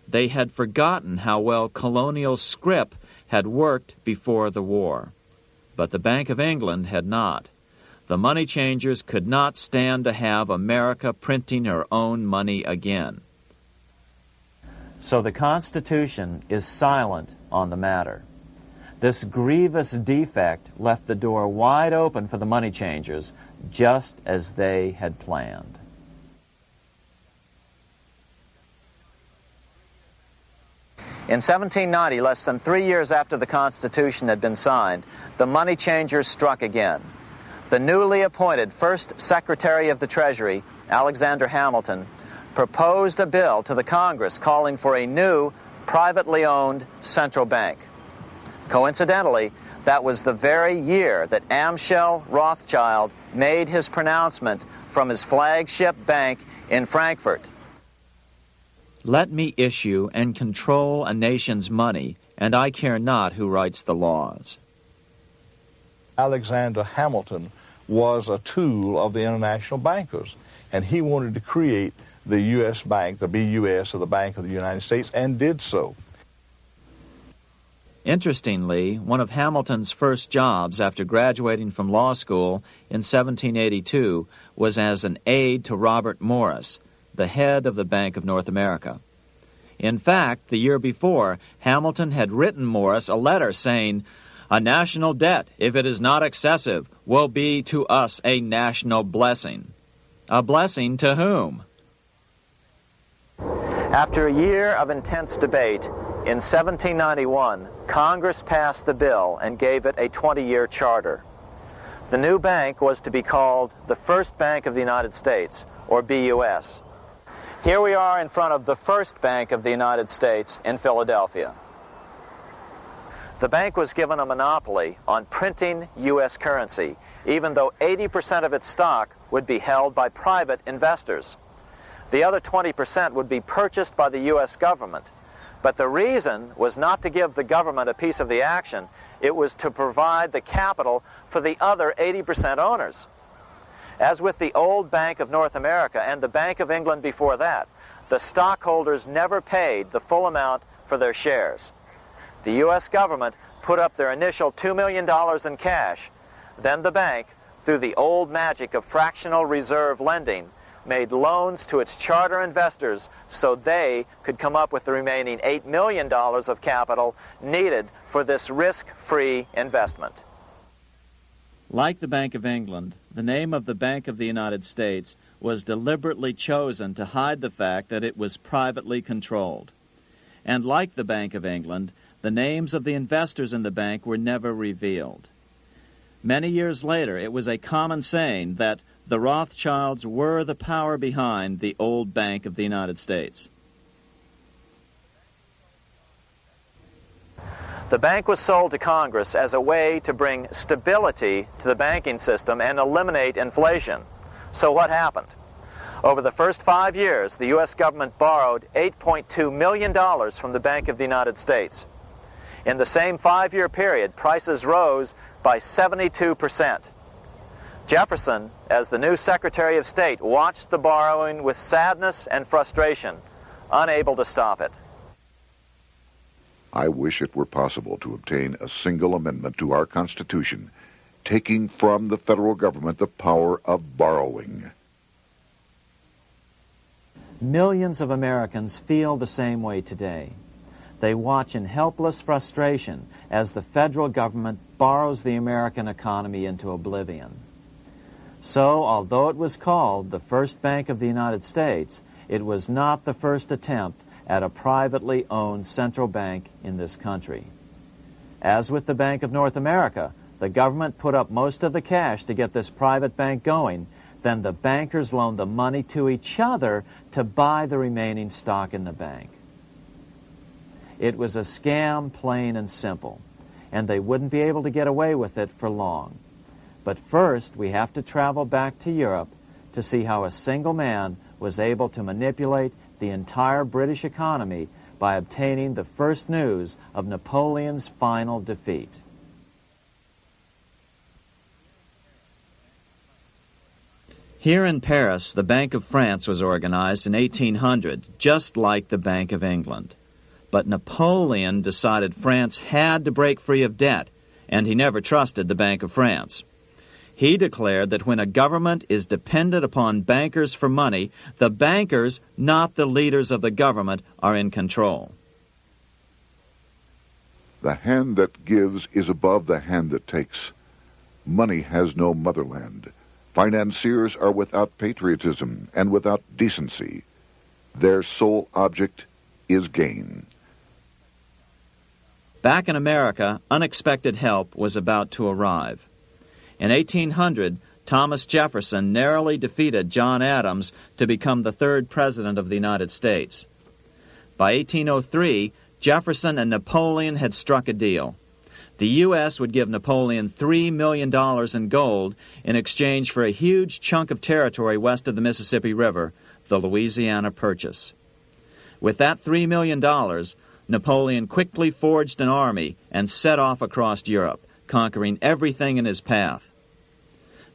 They had forgotten how well colonial scrip had worked before the war. But the Bank of England had not. The money changers could not stand to have America printing her own money again. So the Constitution is silent on the matter. This grievous defect left the door wide open for the money changers, just as they had planned. In 1790, less than 3 years after the Constitution had been signed, the money changers struck again. The newly appointed first Secretary of the Treasury, Alexander Hamilton, proposed a bill to the Congress calling for a new, privately owned central bank. Coincidentally, that was the very year that Amschel Rothschild made his pronouncement from his flagship bank in Frankfurt. Let me issue and control a nation's money, and I care not who writes the laws. Alexander Hamilton was a tool of the international bankers, and he wanted to create the U.S. Bank, the BUS, or the Bank of the United States, and did so. Interestingly, one of Hamilton's first jobs after graduating from law school in 1782 was as an aide to Robert Morris, the head of the Bank of North America. In fact, the year before, Hamilton had written Morris a letter saying, "A national debt, if it is not excessive, will be to us a national blessing." A blessing to whom? After a year of intense debate, in 1791, Congress passed the bill and gave it a 20-year charter. The new bank was to be called the First Bank of the United States, or BUS. Here we are in front of the First Bank of the United States in Philadelphia. The bank was given a monopoly on printing U.S. currency, even though 80% of its stock would be held by private investors. The other 20% would be purchased by the U.S. government. But the reason was not to give the government a piece of the action. It was to provide the capital for the other 80% owners. As with the old Bank of North America and the Bank of England before that, the stockholders never paid the full amount for their shares. The U.S. government put up their initial $2 million in cash. Then the bank, through the old magic of fractional reserve lending, made loans to its charter investors so they could come up with the remaining $8 million of capital needed for this risk-free investment. Like the Bank of England, the name of the Bank of the United States was deliberately chosen to hide the fact that it was privately controlled. And like the Bank of England, the names of the investors in the bank were never revealed. Many years later, it was a common saying that the Rothschilds were the power behind the old Bank of the United States. The bank was sold to Congress as a way to bring stability to the banking system and eliminate inflation. So what happened? Over the first 5 years, the U.S. government borrowed $8.2 million from the Bank of the United States. In the same 5-year period, prices rose by 72%. Jefferson, as the new Secretary of State, watched the borrowing with sadness and frustration, unable to stop it. I wish it were possible to obtain a single amendment to our Constitution, taking from the federal government the power of borrowing. Millions of Americans feel the same way today. They watch in helpless frustration as the federal government borrows the American economy into oblivion. So, although it was called the First Bank of the United States, it was not the first attempt at a privately owned central bank in this country. As with the Bank of North America, the government put up most of the cash to get this private bank going, then the bankers loaned the money to each other to buy the remaining stock in the bank. It was a scam, plain and simple, and they wouldn't be able to get away with it for long. But first, we have to travel back to Europe to see how a single man was able to manipulate the entire British economy by obtaining the first news of Napoleon's final defeat. Here in Paris, the Bank of France was organized in 1800, just like the Bank of England. But Napoleon decided France had to break free of debt, and he never trusted the Bank of France. He declared that when a government is dependent upon bankers for money, the bankers, not the leaders of the government, are in control. The hand that gives is above the hand that takes. Money has no motherland. Financiers are without patriotism and without decency. Their sole object is gain. Back in America, unexpected help was about to arrive. In 1800, Thomas Jefferson narrowly defeated John Adams to become the third president of the United States. By 1803, Jefferson and Napoleon had struck a deal. The U.S. would give Napoleon $3 million in gold in exchange for a huge chunk of territory west of the Mississippi River, the Louisiana Purchase. With that $3 million, Napoleon quickly forged an army and set off across Europe, conquering everything in his path.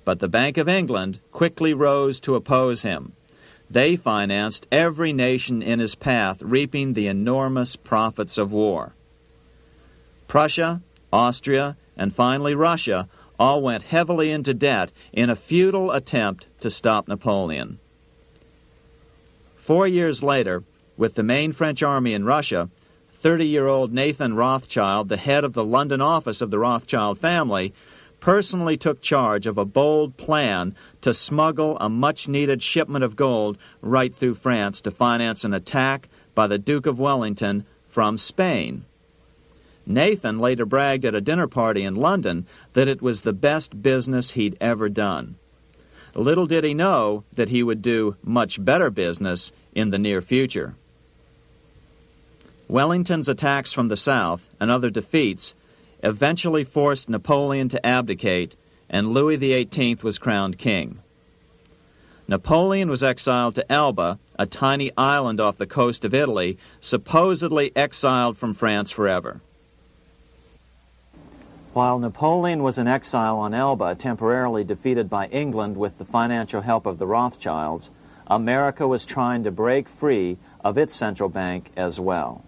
But the Bank of England quickly rose to oppose him. They financed every nation in his path, reaping the enormous profits of war. Prussia, Austria, and finally Russia all went heavily into debt in a futile attempt to stop Napoleon. 4 years later, with the main French army in Russia, 30-year-old Nathan Rothschild, the head of the London office of the Rothschild family, personally took charge of a bold plan to smuggle a much-needed shipment of gold right through France to finance an attack by the Duke of Wellington from Spain. Nathan later bragged at a dinner party in London that it was the best business he'd ever done. Little did he know that he would do much better business in the near future. Wellington's attacks from the south and other defeats eventually forced Napoleon to abdicate, and Louis XVIII was crowned king. Napoleon was exiled to Elba, a tiny island off the coast of Italy, supposedly exiled from France forever. While Napoleon was in exile on Elba, temporarily defeated by England with the financial help of the Rothschilds, America was trying to break free of its central bank as well.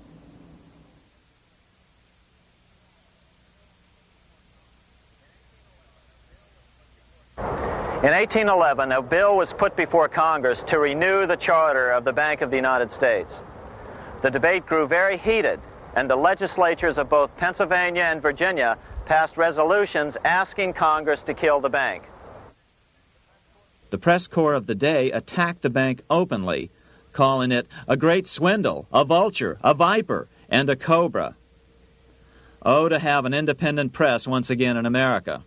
In 1811, a bill was put before Congress to renew the charter of the Bank of the United States. The debate grew very heated, and the legislatures of both Pennsylvania and Virginia passed resolutions asking Congress to kill the bank. The press corps of the day attacked the bank openly, calling it a great swindle, a vulture, a viper, and a cobra. Oh, to have an independent press once again in America.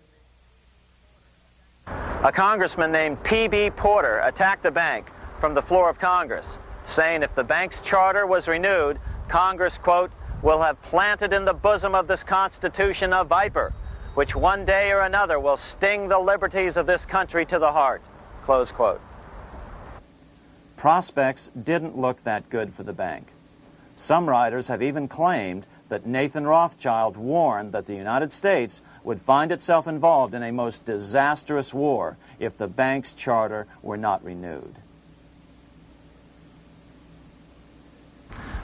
A congressman named P.B. Porter attacked the bank from the floor of Congress, saying if the bank's charter was renewed, Congress, quote, will have planted in the bosom of this Constitution a viper, which one day or another will sting the liberties of this country to the heart, close quote. Prospects didn't look that good for the bank. Some writers have even claimed that Nathan Rothschild warned that the United States would find itself involved in a most disastrous war if the bank's charter were not renewed.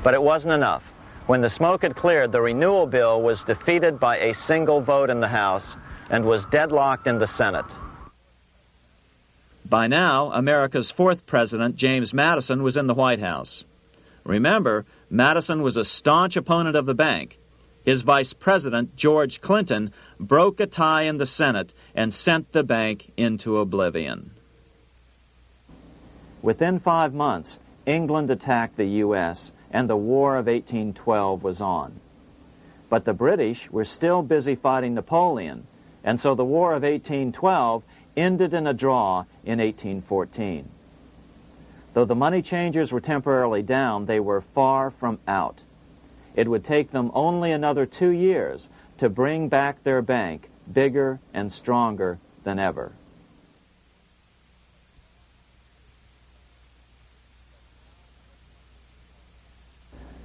But it wasn't enough. When the smoke had cleared, the renewal bill was defeated by a single vote in the House and was deadlocked in the Senate. By now, America's fourth president, James Madison, was in the White House. Remember, Madison was a staunch opponent of the bank. His vice president, George Clinton, broke a tie in the Senate and sent the bank into oblivion. Within 5 months, England attacked the U.S., and the War of 1812 was on. But the British were still busy fighting Napoleon, and so the War of 1812 ended in a draw in 1814. Though the money changers were temporarily down, they were far from out. It would take them only another 2 years to bring back their bank bigger and stronger than ever.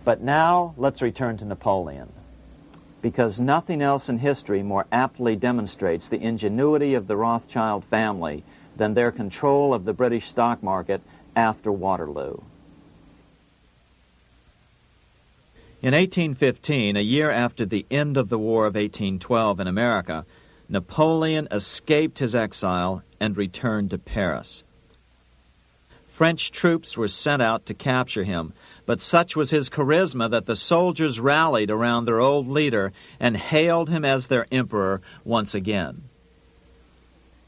But now, let's return to Napoleon, because nothing else in history more aptly demonstrates the ingenuity of the Rothschild family than their control of the British stock market after Waterloo. In 1815, a year after the end of the War of 1812 in America, Napoleon escaped his exile and returned to Paris. French troops were sent out to capture him, but such was his charisma that the soldiers rallied around their old leader and hailed him as their emperor once again.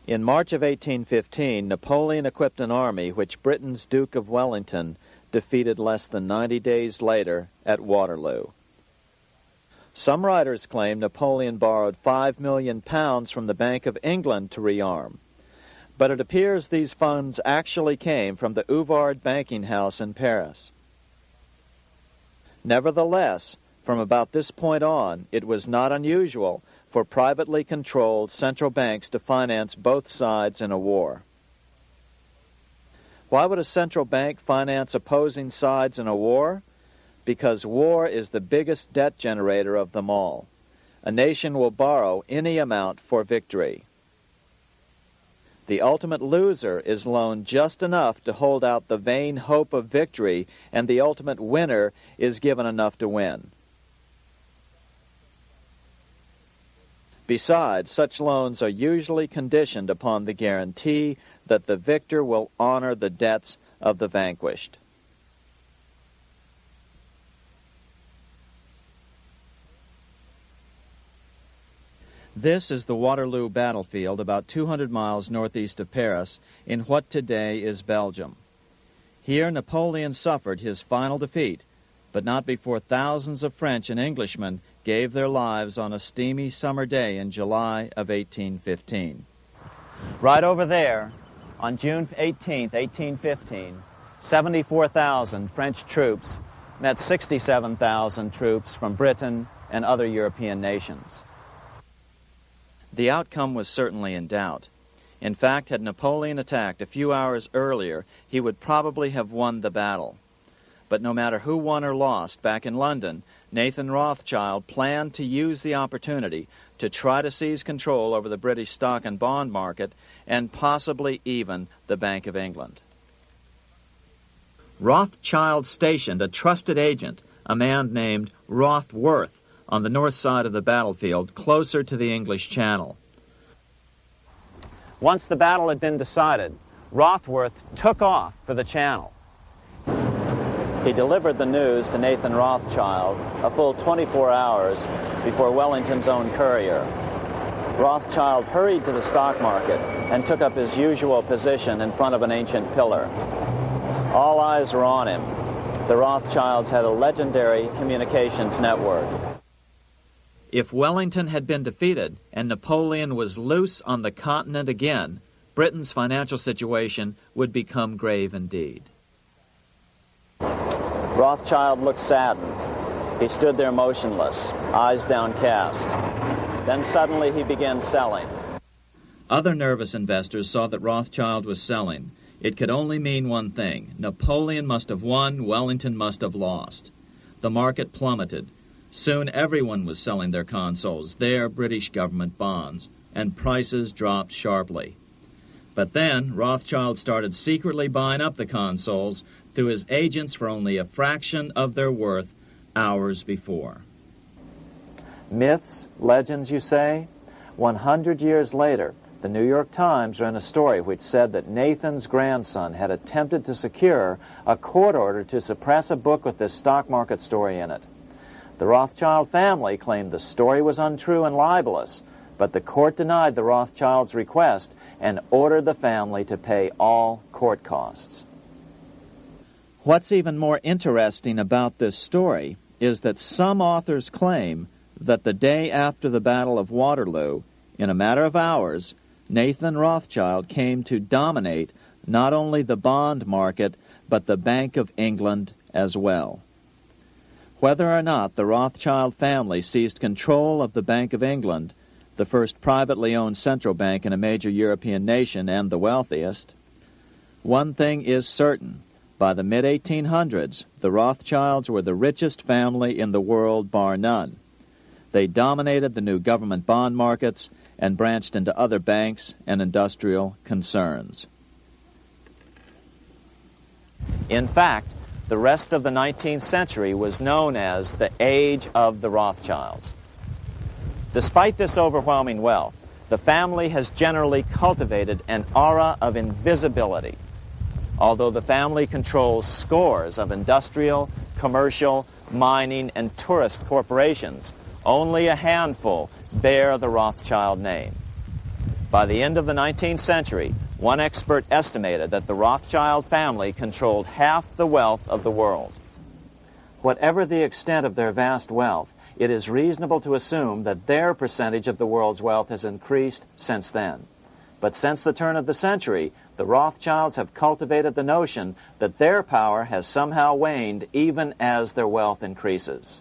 In March of 1815, Napoleon equipped an army which Britain's Duke of Wellington defeated less than 90 days later at Waterloo. Some writers claim Napoleon borrowed £5 million from the Bank of England to rearm, but it appears these funds actually came from the Ouvard banking house in Paris. Nevertheless, from about this point on, it was not unusual for privately controlled central banks to finance both sides in a war. Why would a central bank finance opposing sides in a war? Because war is the biggest debt generator of them all. A nation will borrow any amount for victory. The ultimate loser is loaned just enough to hold out the vain hope of victory, and the ultimate winner is given enough to win. Besides, such loans are usually conditioned upon the guarantee that the victor will honor the debts of the vanquished. This is the Waterloo battlefield about 200 miles northeast of Paris in what today is Belgium. Here Napoleon suffered his final defeat, but not before thousands of French and Englishmen gave their lives on a steamy summer day in July of 1815. Right over there, on June 18, 1815, 74,000 French troops met 67,000 troops from Britain and other European nations. The outcome was certainly in doubt. In fact, had Napoleon attacked a few hours earlier, he would probably have won the battle. But no matter who won or lost, back in London, Nathan Rothschild planned to use the opportunity to try to seize control over the British stock and bond market and possibly even the Bank of England. Rothschild stationed a trusted agent, a man named Rothworth, on the north side of the battlefield, closer to the English Channel. Once the battle had been decided, Rothworth took off for the Channel. He delivered the news to Nathan Rothschild a full 24 hours before Wellington's own courier. Rothschild hurried to the stock market and took up his usual position in front of an ancient pillar. All eyes were on him. The Rothschilds had a legendary communications network. If Wellington had been defeated and Napoleon was loose on the continent again, Britain's financial situation would become grave indeed. Rothschild looked saddened. He stood there motionless, eyes downcast. Then suddenly he began selling. Other nervous investors saw that Rothschild was selling. It could only mean one thing. Napoleon must have won, Wellington must have lost. The market plummeted. Soon everyone was selling their consols, their British government bonds, and prices dropped sharply. But then Rothschild started secretly buying up the consols through his agents for only a fraction of their worth hours before. Myths, legends, you say? 100 years later, the New York Times ran a story which said that Nathan's grandson had attempted to secure a court order to suppress a book with this stock market story in it. The Rothschild family claimed the story was untrue and libelous, but the court denied the Rothschilds' request and ordered the family to pay all court costs. What's even more interesting about this story is that some authors claim that the day after the Battle of Waterloo, in a matter of hours, Nathan Rothschild came to dominate not only the bond market, but the Bank of England as well. Whether or not the Rothschild family seized control of the Bank of England, the first privately owned central bank in a major European nation and the wealthiest, one thing is certain. By the mid-1800s, the Rothschilds were the richest family in the world, bar none. They dominated the new government bond markets and branched into other banks and industrial concerns. In fact, the rest of the 19th century was known as the Age of the Rothschilds. Despite this overwhelming wealth, the family has generally cultivated an aura of invisibility. Although the family controls scores of industrial, commercial, mining, and tourist corporations, only a handful bear the Rothschild name. By the end of the 19th century, one expert estimated that the Rothschild family controlled half the wealth of the world. Whatever the extent of their vast wealth, it is reasonable to assume that their percentage of the world's wealth has increased since then. But since the turn of the century, the Rothschilds have cultivated the notion that their power has somehow waned even as their wealth increases.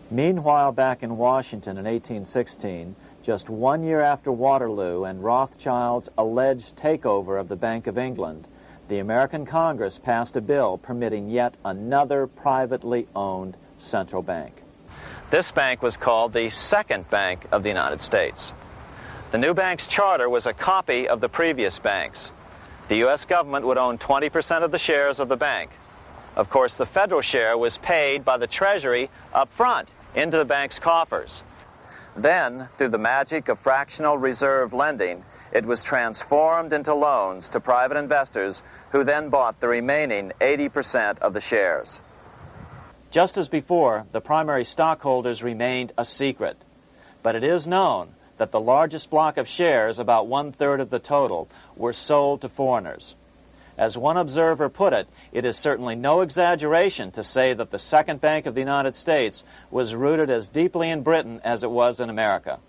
Meanwhile, back in Washington in 1816, just 1 year after Waterloo and Rothschild's alleged takeover of the Bank of England, the American Congress passed a bill permitting yet another privately owned central bank. This bank was called the Second Bank of the United States. The new bank's charter was a copy of the previous banks. The U.S. government would own 20% of the shares of the bank. Of course, the federal share was paid by the Treasury up front into the bank's coffers. Then, through the magic of fractional reserve lending, it was transformed into loans to private investors who then bought the remaining 80% of the shares. Just as before, the primary stockholders remained a secret. But it is known that the largest block of shares, about 1/3 of the total, were sold to foreigners. As one observer put it, it is certainly no exaggeration to say that the Second Bank of the United States was rooted as deeply in Britain as it was in America.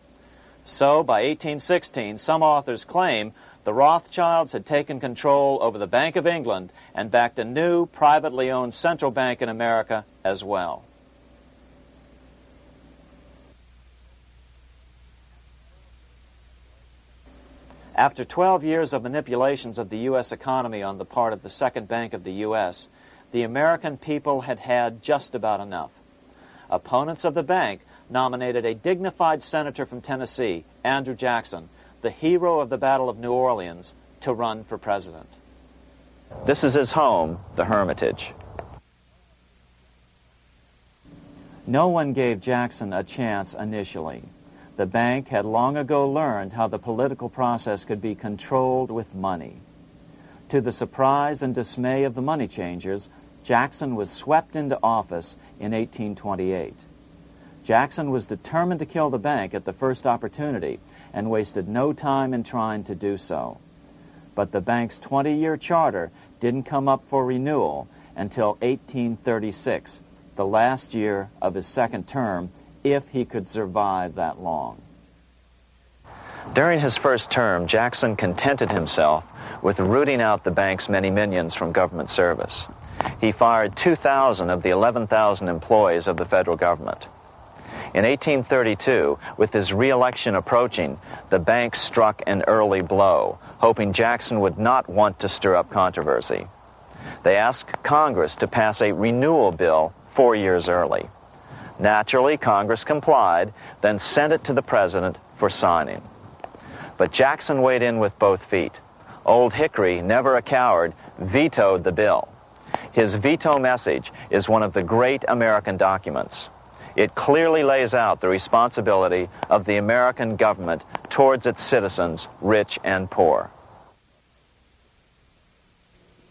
So, by 1816, some authors claim the Rothschilds had taken control over the Bank of England and backed a new, privately owned central bank in America as well. After 12 years of manipulations of the U.S. economy on the part of the Second Bank of the U.S., the American people had had just about enough. Opponents of the bank nominated a dignified senator from Tennessee, Andrew Jackson, the hero of the Battle of New Orleans, to run for president. This is his home, the Hermitage. No one gave Jackson a chance initially. The bank had long ago learned how the political process could be controlled with money. To the surprise and dismay of the money changers, Jackson was swept into office in 1828. Jackson was determined to kill the bank at the first opportunity and wasted no time in trying to do so. But the bank's 20-year charter didn't come up for renewal until 1836, the last year of his second term, if he could survive that long. During his first term, Jackson contented himself with rooting out the bank's many minions from government service. He fired 2,000 of the 11,000 employees of the federal government. In 1832, with his re-election approaching, the bank struck an early blow, hoping Jackson would not want to stir up controversy. They asked Congress to pass a renewal bill 4 years early. Naturally, Congress complied, then sent it to the president for signing. But Jackson weighed in with both feet. Old Hickory, never a coward, vetoed the bill. His veto message is one of the great American documents. It clearly lays out the responsibility of the American government towards its citizens, rich and poor.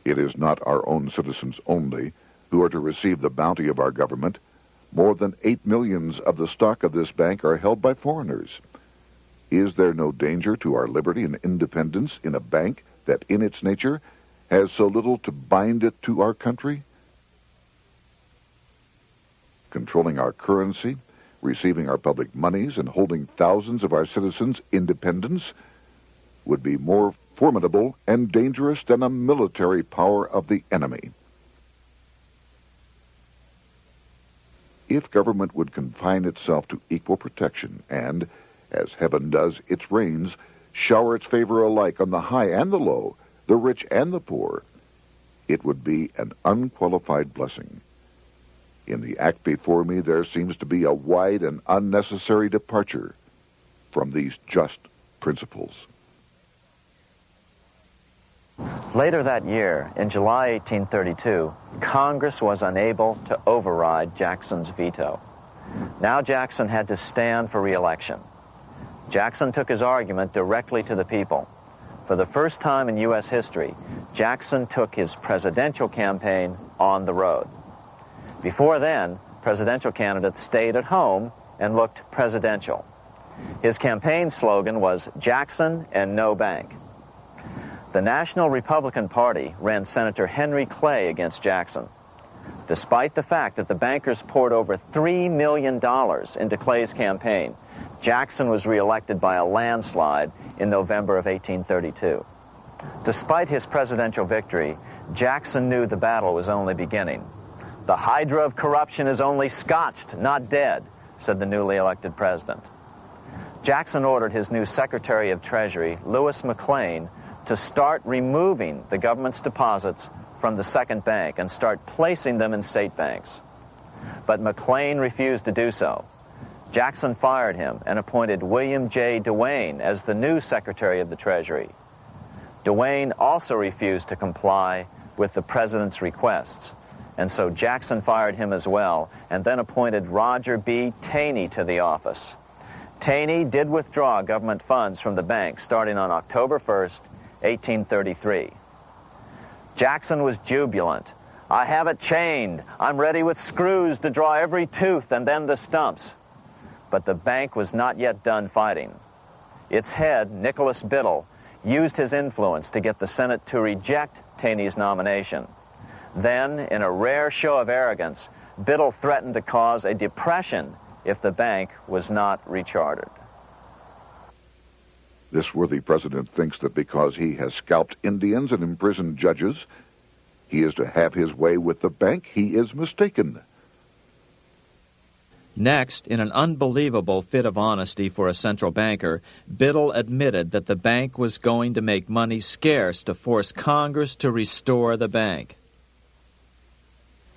It is not our own citizens only who are to receive the bounty of our government. More than 8 millions of the stock of this bank are held by foreigners. Is there no danger to our liberty and independence in a bank that in its nature has so little to bind it to our country? Controlling our currency, receiving our public monies, and holding thousands of our citizens' independence would be more formidable and dangerous than a military power of the enemy. If government would confine itself to equal protection and, as heaven does its rains, shower its favor alike on the high and the low, the rich and the poor, it would be an unqualified blessing. In the act before me, there seems to be a wide and unnecessary departure from these just principles. Later that year, in July 1832, Congress was unable to override Jackson's veto. Now Jackson had to stand for re-election. Jackson took his argument directly to the people. For the first time in U.S. history, Jackson took his presidential campaign on the road. Before then, presidential candidates stayed at home and looked presidential. His campaign slogan was Jackson and no bank. The National Republican Party ran Senator Henry Clay against Jackson. Despite the fact that the bankers poured over $3 million into Clay's campaign, Jackson was reelected by a landslide in November of 1832. Despite his presidential victory, Jackson knew the battle was only beginning. "The hydra of corruption is only scotched, not dead," said the newly elected president. Jackson ordered his new Secretary of Treasury, Lewis McLean, to start removing the government's deposits from the second bank and start placing them in state banks. But McLean refused to do so. Jackson fired him and appointed William J. Duane as the new Secretary of the Treasury. Duane also refused to comply with the president's requests, and so Jackson fired him as well and then appointed Roger B. Taney to the office. Taney did withdraw government funds from the bank starting on October 1st, 1833. Jackson was jubilant. "I have it chained. I'm ready with screws to draw every tooth and then the stumps." But the bank was not yet done fighting. Its head, Nicholas Biddle, used his influence to get the Senate to reject Taney's nomination. Then, in a rare show of arrogance, Biddle threatened to cause a depression if the bank was not rechartered. This worthy president thinks that because he has scalped Indians and imprisoned judges, he is to have his way with the bank. He is mistaken. Next, in an unbelievable fit of honesty for a central banker, Biddle admitted that the bank was going to make money scarce to force Congress to restore the bank.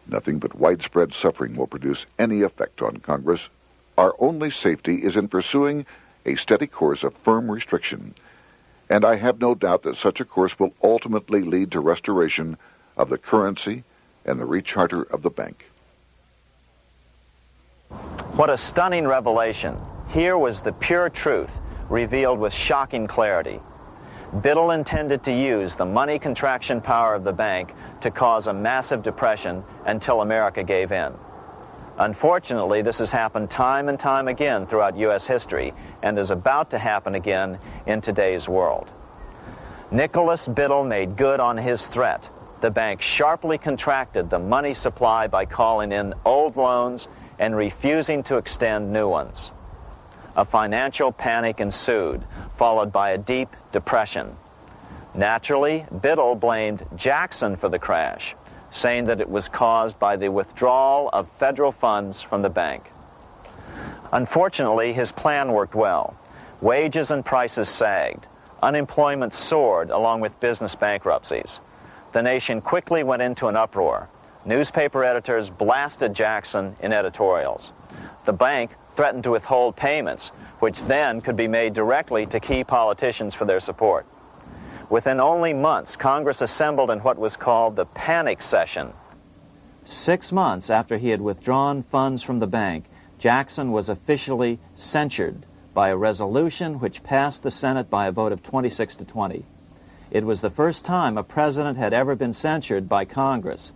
Nothing but widespread suffering will produce any effect on Congress. Our only safety is in pursuing a steady course of firm restriction, and I have no doubt that such a course will ultimately lead to restoration of the currency and the recharter of the bank. What a stunning revelation. Here was the pure truth, revealed with shocking clarity. Biddle intended to use the money contraction power of the bank to cause a massive depression until America gave in. Unfortunately, this has happened time and time again throughout U.S. history and is about to happen again in today's world. Nicholas Biddle made good on his threat. The bank sharply contracted the money supply by calling in old loans and refusing to extend new ones. A financial panic ensued, followed by a deep depression. Naturally, Biddle blamed Jackson for the crash, saying that it was caused by the withdrawal of federal funds from the bank. Unfortunately, his plan worked well. Wages and prices sagged. Unemployment soared along with business bankruptcies. The nation quickly went into an uproar. Newspaper editors blasted Jackson in editorials. The bank threatened to withhold payments, which then could be made directly to key politicians for their support. Within only months, Congress assembled in what was called the panic session. 6 months after he had withdrawn funds from the bank, Jackson was officially censured by a resolution which passed the Senate by a vote of 26 to 20. It was the first time a president had ever been censured by Congress.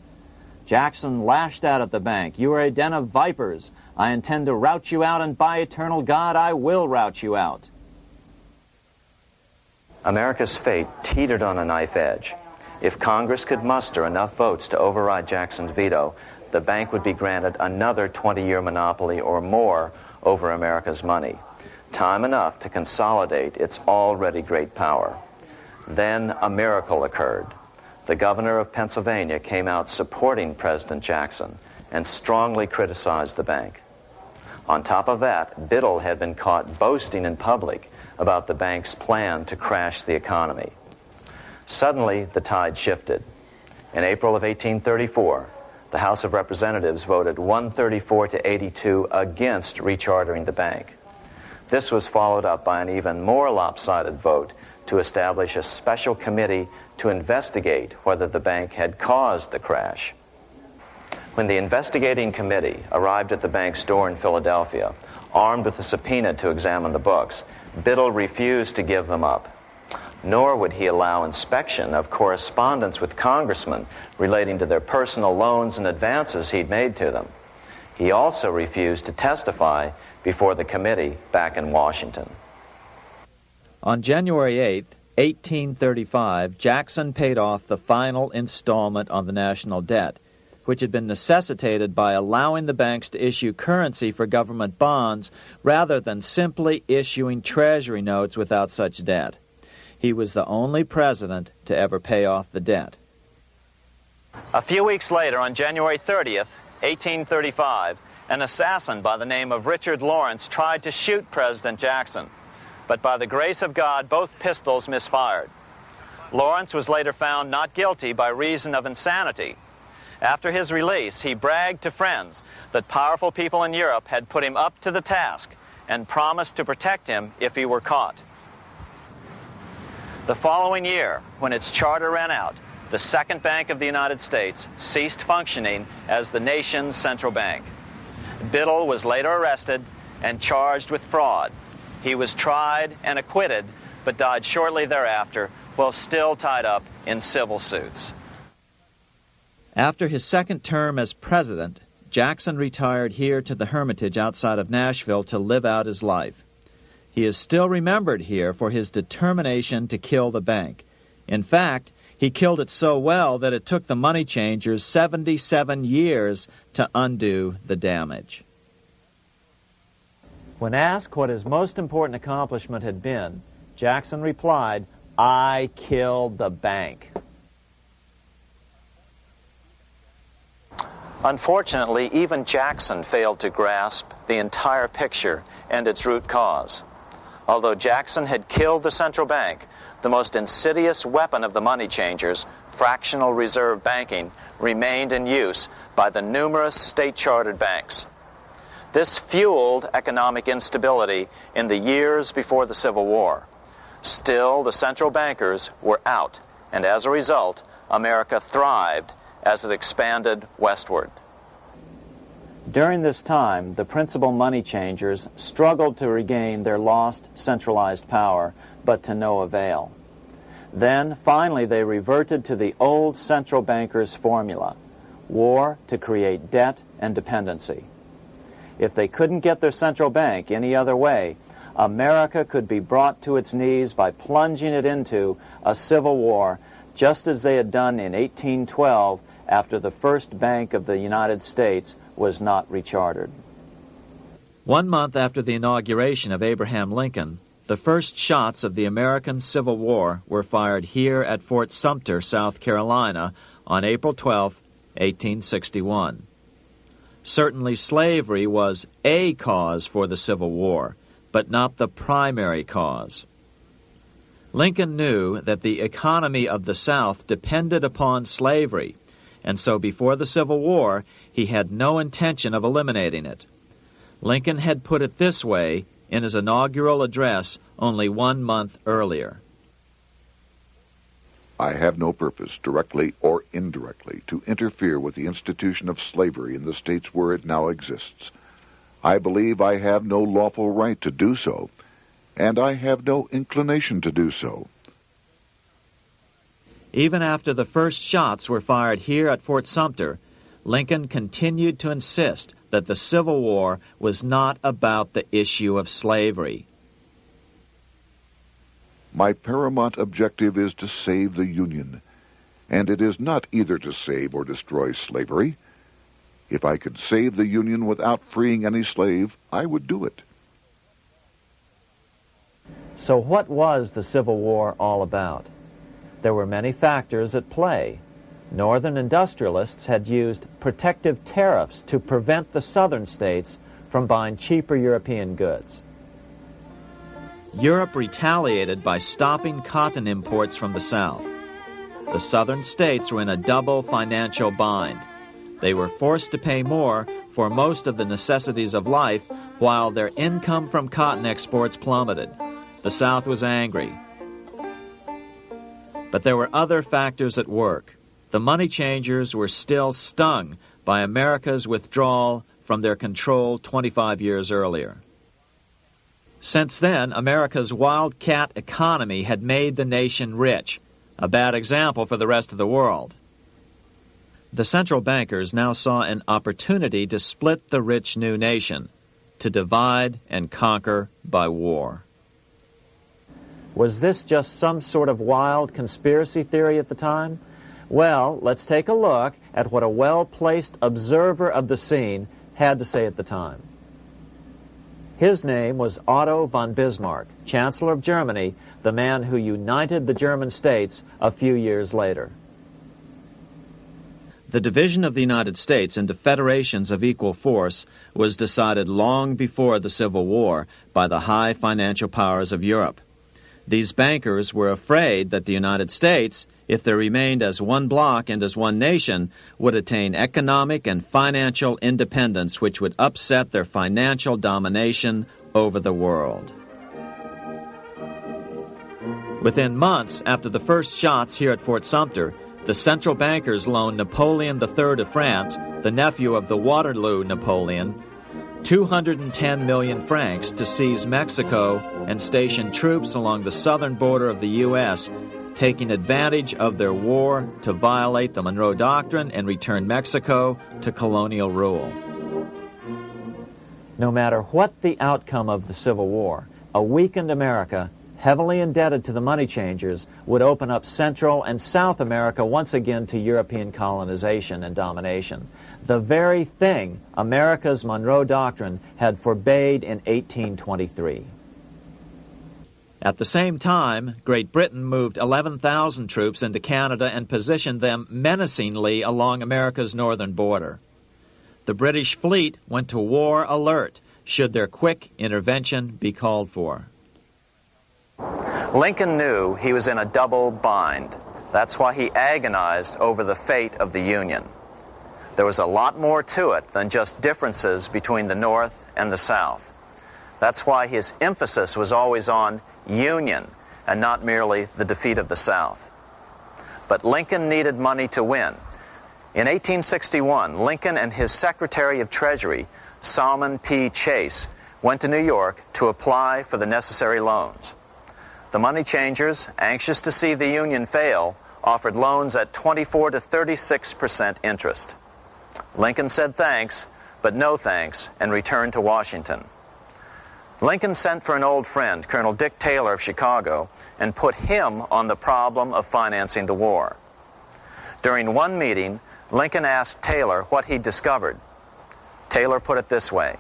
Jackson lashed out at the bank. "You are a den of vipers. I intend to rout you out, and by eternal God, I will rout you out." America's fate teetered on a knife edge. If Congress could muster enough votes to override Jackson's veto, the bank would be granted another 20-year monopoly or more over America's money, time enough to consolidate its already great power. Then a miracle occurred. The governor of Pennsylvania came out supporting President Jackson and strongly criticized the bank. On top of that, Biddle had been caught boasting in public about the bank's plan to crash the economy. Suddenly, the tide shifted. In April of 1834, the House of Representatives voted 134 to 82 against rechartering the bank. This was followed up by an even more lopsided vote to establish a special committee to investigate whether the bank had caused the crash. When the investigating committee arrived at the bank's door in Philadelphia, armed with a subpoena to examine the books, Biddle refused to give them up. Nor would he allow inspection of correspondence with congressmen relating to their personal loans and advances he'd made to them. He also refused to testify before the committee back in Washington. On January 8th, 1835, Jackson paid off the final installment on the national debt, which had been necessitated by allowing the banks to issue currency for government bonds rather than simply issuing treasury notes without such debt. He was the only president to ever pay off the debt. A few weeks later, on January 30th, 1835, an assassin by the name of Richard Lawrence tried to shoot President Jackson, but by the grace of God, both pistols misfired. Lawrence was later found not guilty by reason of insanity. After his release, he bragged to friends that powerful people in Europe had put him up to the task and promised to protect him if he were caught. The following year, when its charter ran out, the Second Bank of the United States ceased functioning as the nation's central bank. Biddle was later arrested and charged with fraud. He was tried and acquitted, but died shortly thereafter while still tied up in civil suits. After his second term as president, Jackson retired here to the Hermitage outside of Nashville to live out his life. He is still remembered here for his determination to kill the bank. In fact, he killed it so well that it took the money changers 77 years to undo the damage. When asked what his most important accomplishment had been, Jackson replied, "I killed the bank." Unfortunately, even Jackson failed to grasp the entire picture and its root cause. Although Jackson had killed the central bank, the most insidious weapon of the money changers, fractional reserve banking, remained in use by the numerous state-chartered banks. This fueled economic instability in the years before the Civil War. Still, the central bankers were out, and as a result, America thrived as it expanded westward. During this time, the principal money changers struggled to regain their lost centralized power, but to no avail. Then, finally, they reverted to the old central bankers' formula: war to create debt and dependency. If they couldn't get their central bank any other way, America could be brought to its knees by plunging it into a civil war, just as they had done in 1812 after the first Bank of the United States was not rechartered. 1 month after the inauguration of Abraham Lincoln, the first shots of the American Civil War were fired here at Fort Sumter, South Carolina, on April 12, 1861. Certainly slavery was a cause for the Civil War, but not the primary cause. Lincoln knew that the economy of the South depended upon slavery, and so before the Civil War, he had no intention of eliminating it. Lincoln had put it this way in his inaugural address only 1 month earlier. I have no purpose, directly or indirectly, to interfere with the institution of slavery in the states where it now exists. I believe I have no lawful right to do so, and I have no inclination to do so. Even after the first shots were fired here at Fort Sumter, Lincoln continued to insist that the Civil War was not about the issue of slavery. My paramount objective is to save the Union, and it is not either to save or destroy slavery. If I could save the Union without freeing any slave, I would do it. So what was the Civil War all about? There were many factors at play. Northern industrialists had used protective tariffs to prevent the southern states from buying cheaper European goods. Europe retaliated by stopping cotton imports from the South. The southern states were in a double financial bind. They were forced to pay more for most of the necessities of life, while their income from cotton exports plummeted. The South was angry. But there were other factors at work. The money changers were still stung by America's withdrawal from their control 25 years earlier. Since then, America's wildcat economy had made the nation rich, a bad example for the rest of the world. The central bankers now saw an opportunity to split the rich new nation, to divide and conquer by war. Was this just some sort of wild conspiracy theory at the time? Well, let's take a look at what a well-placed observer of the scene had to say at the time. His name was Otto von Bismarck, Chancellor of Germany, the man who united the German states a few years later. The division of the United States into federations of equal force was decided long before the Civil War by the high financial powers of Europe. These bankers were afraid that the United States, if they remained as one bloc and as one nation, would attain economic and financial independence which would upset their financial domination over the world. Within months after the first shots here at Fort Sumter, the central bankers loaned Napoleon III of France, the nephew of the Waterloo Napoleon, 210 million francs to seize Mexico and station troops along the southern border of the U.S., taking advantage of their war to violate the Monroe Doctrine and return Mexico to colonial rule. No matter what the outcome of the Civil War, a weakened America, heavily indebted to the money changers, would open up Central and South America once again to European colonization and domination. The very thing America's Monroe Doctrine had forbade in 1823. At the same time, Great Britain moved 11,000 troops into Canada and positioned them menacingly along America's northern border. The British fleet went to war alert should their quick intervention be called for. Lincoln knew he was in a double bind. That's why he agonized over the fate of the Union. There was a lot more to it than just differences between the North and the South. That's why his emphasis was always on union and not merely the defeat of the South. But Lincoln needed money to win. In 1861, Lincoln and his Secretary of Treasury, Salmon P. Chase, went to New York to apply for the necessary loans. The money changers, anxious to see the Union fail, offered loans at 24 to 36% interest. Lincoln said thanks, but no thanks, and returned to Washington. Lincoln sent for an old friend, Colonel Dick Taylor of Chicago, and put him on the problem of financing the war. During one meeting, Lincoln asked Taylor what he'd discovered. Taylor put it this way.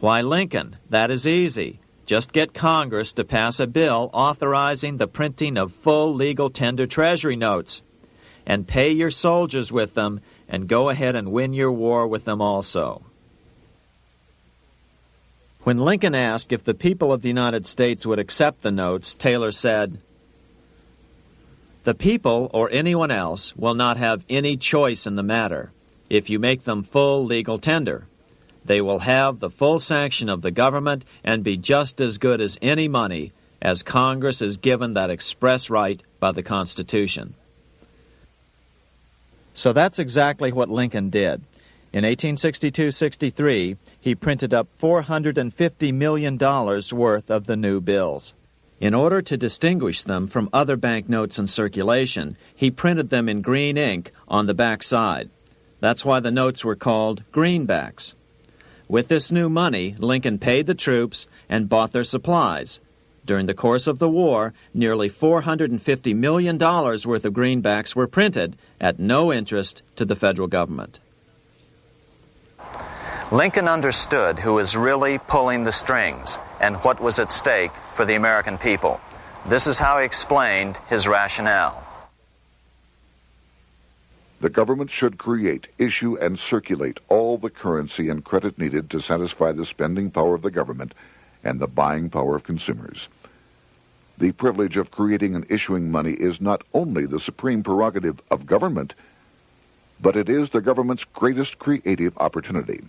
Why, Lincoln, that is easy. Just get Congress to pass a bill authorizing the printing of full legal tender Treasury notes, and pay your soldiers with them, and go ahead and win your war with them also. When Lincoln asked if the people of the United States would accept the notes, Taylor said, "The people, or anyone else, will not have any choice in the matter if you make them full legal tender. They will have the full sanction of the government and be just as good as any money, as Congress is given that express right by the Constitution." So that's exactly what Lincoln did. In 1862-63, he printed up $450 million worth of the new bills. In order to distinguish them from other banknotes in circulation, he printed them in green ink on the back side. That's why the notes were called greenbacks. With this new money, Lincoln paid the troops and bought their supplies. During the course of the war, nearly $450 million worth of greenbacks were printed at no interest to the federal government. Lincoln understood who was really pulling the strings and what was at stake for the American people. This is how he explained his rationale. The government should create, issue, and circulate all the currency and credit needed to satisfy the spending power of the government and the buying power of consumers. The privilege of creating and issuing money is not only the supreme prerogative of government, but it is the government's greatest creative opportunity.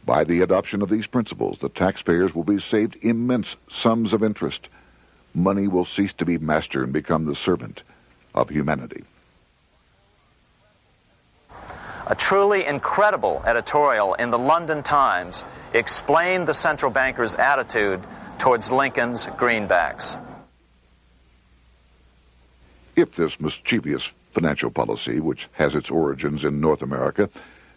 By the adoption of these principles, the taxpayers will be saved immense sums of interest. Money will cease to be master and become the servant of humanity. A truly incredible editorial in the London Times explained the central bankers' attitude towards Lincoln's greenbacks. If this mischievous financial policy, which has its origins in North America,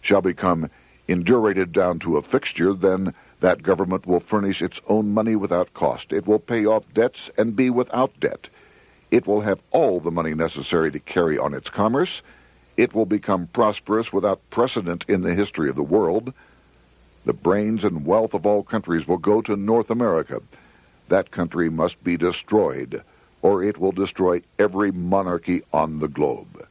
shall become indurated down to a fixture, then That government will furnish its own money without cost. It will pay off debts and be without debt. It will have all the money necessary to carry on its commerce. It will become prosperous without precedent in the history of the world. The brains and wealth of all countries will go to North America. That country must be destroyed, or it will destroy every monarchy on the globe.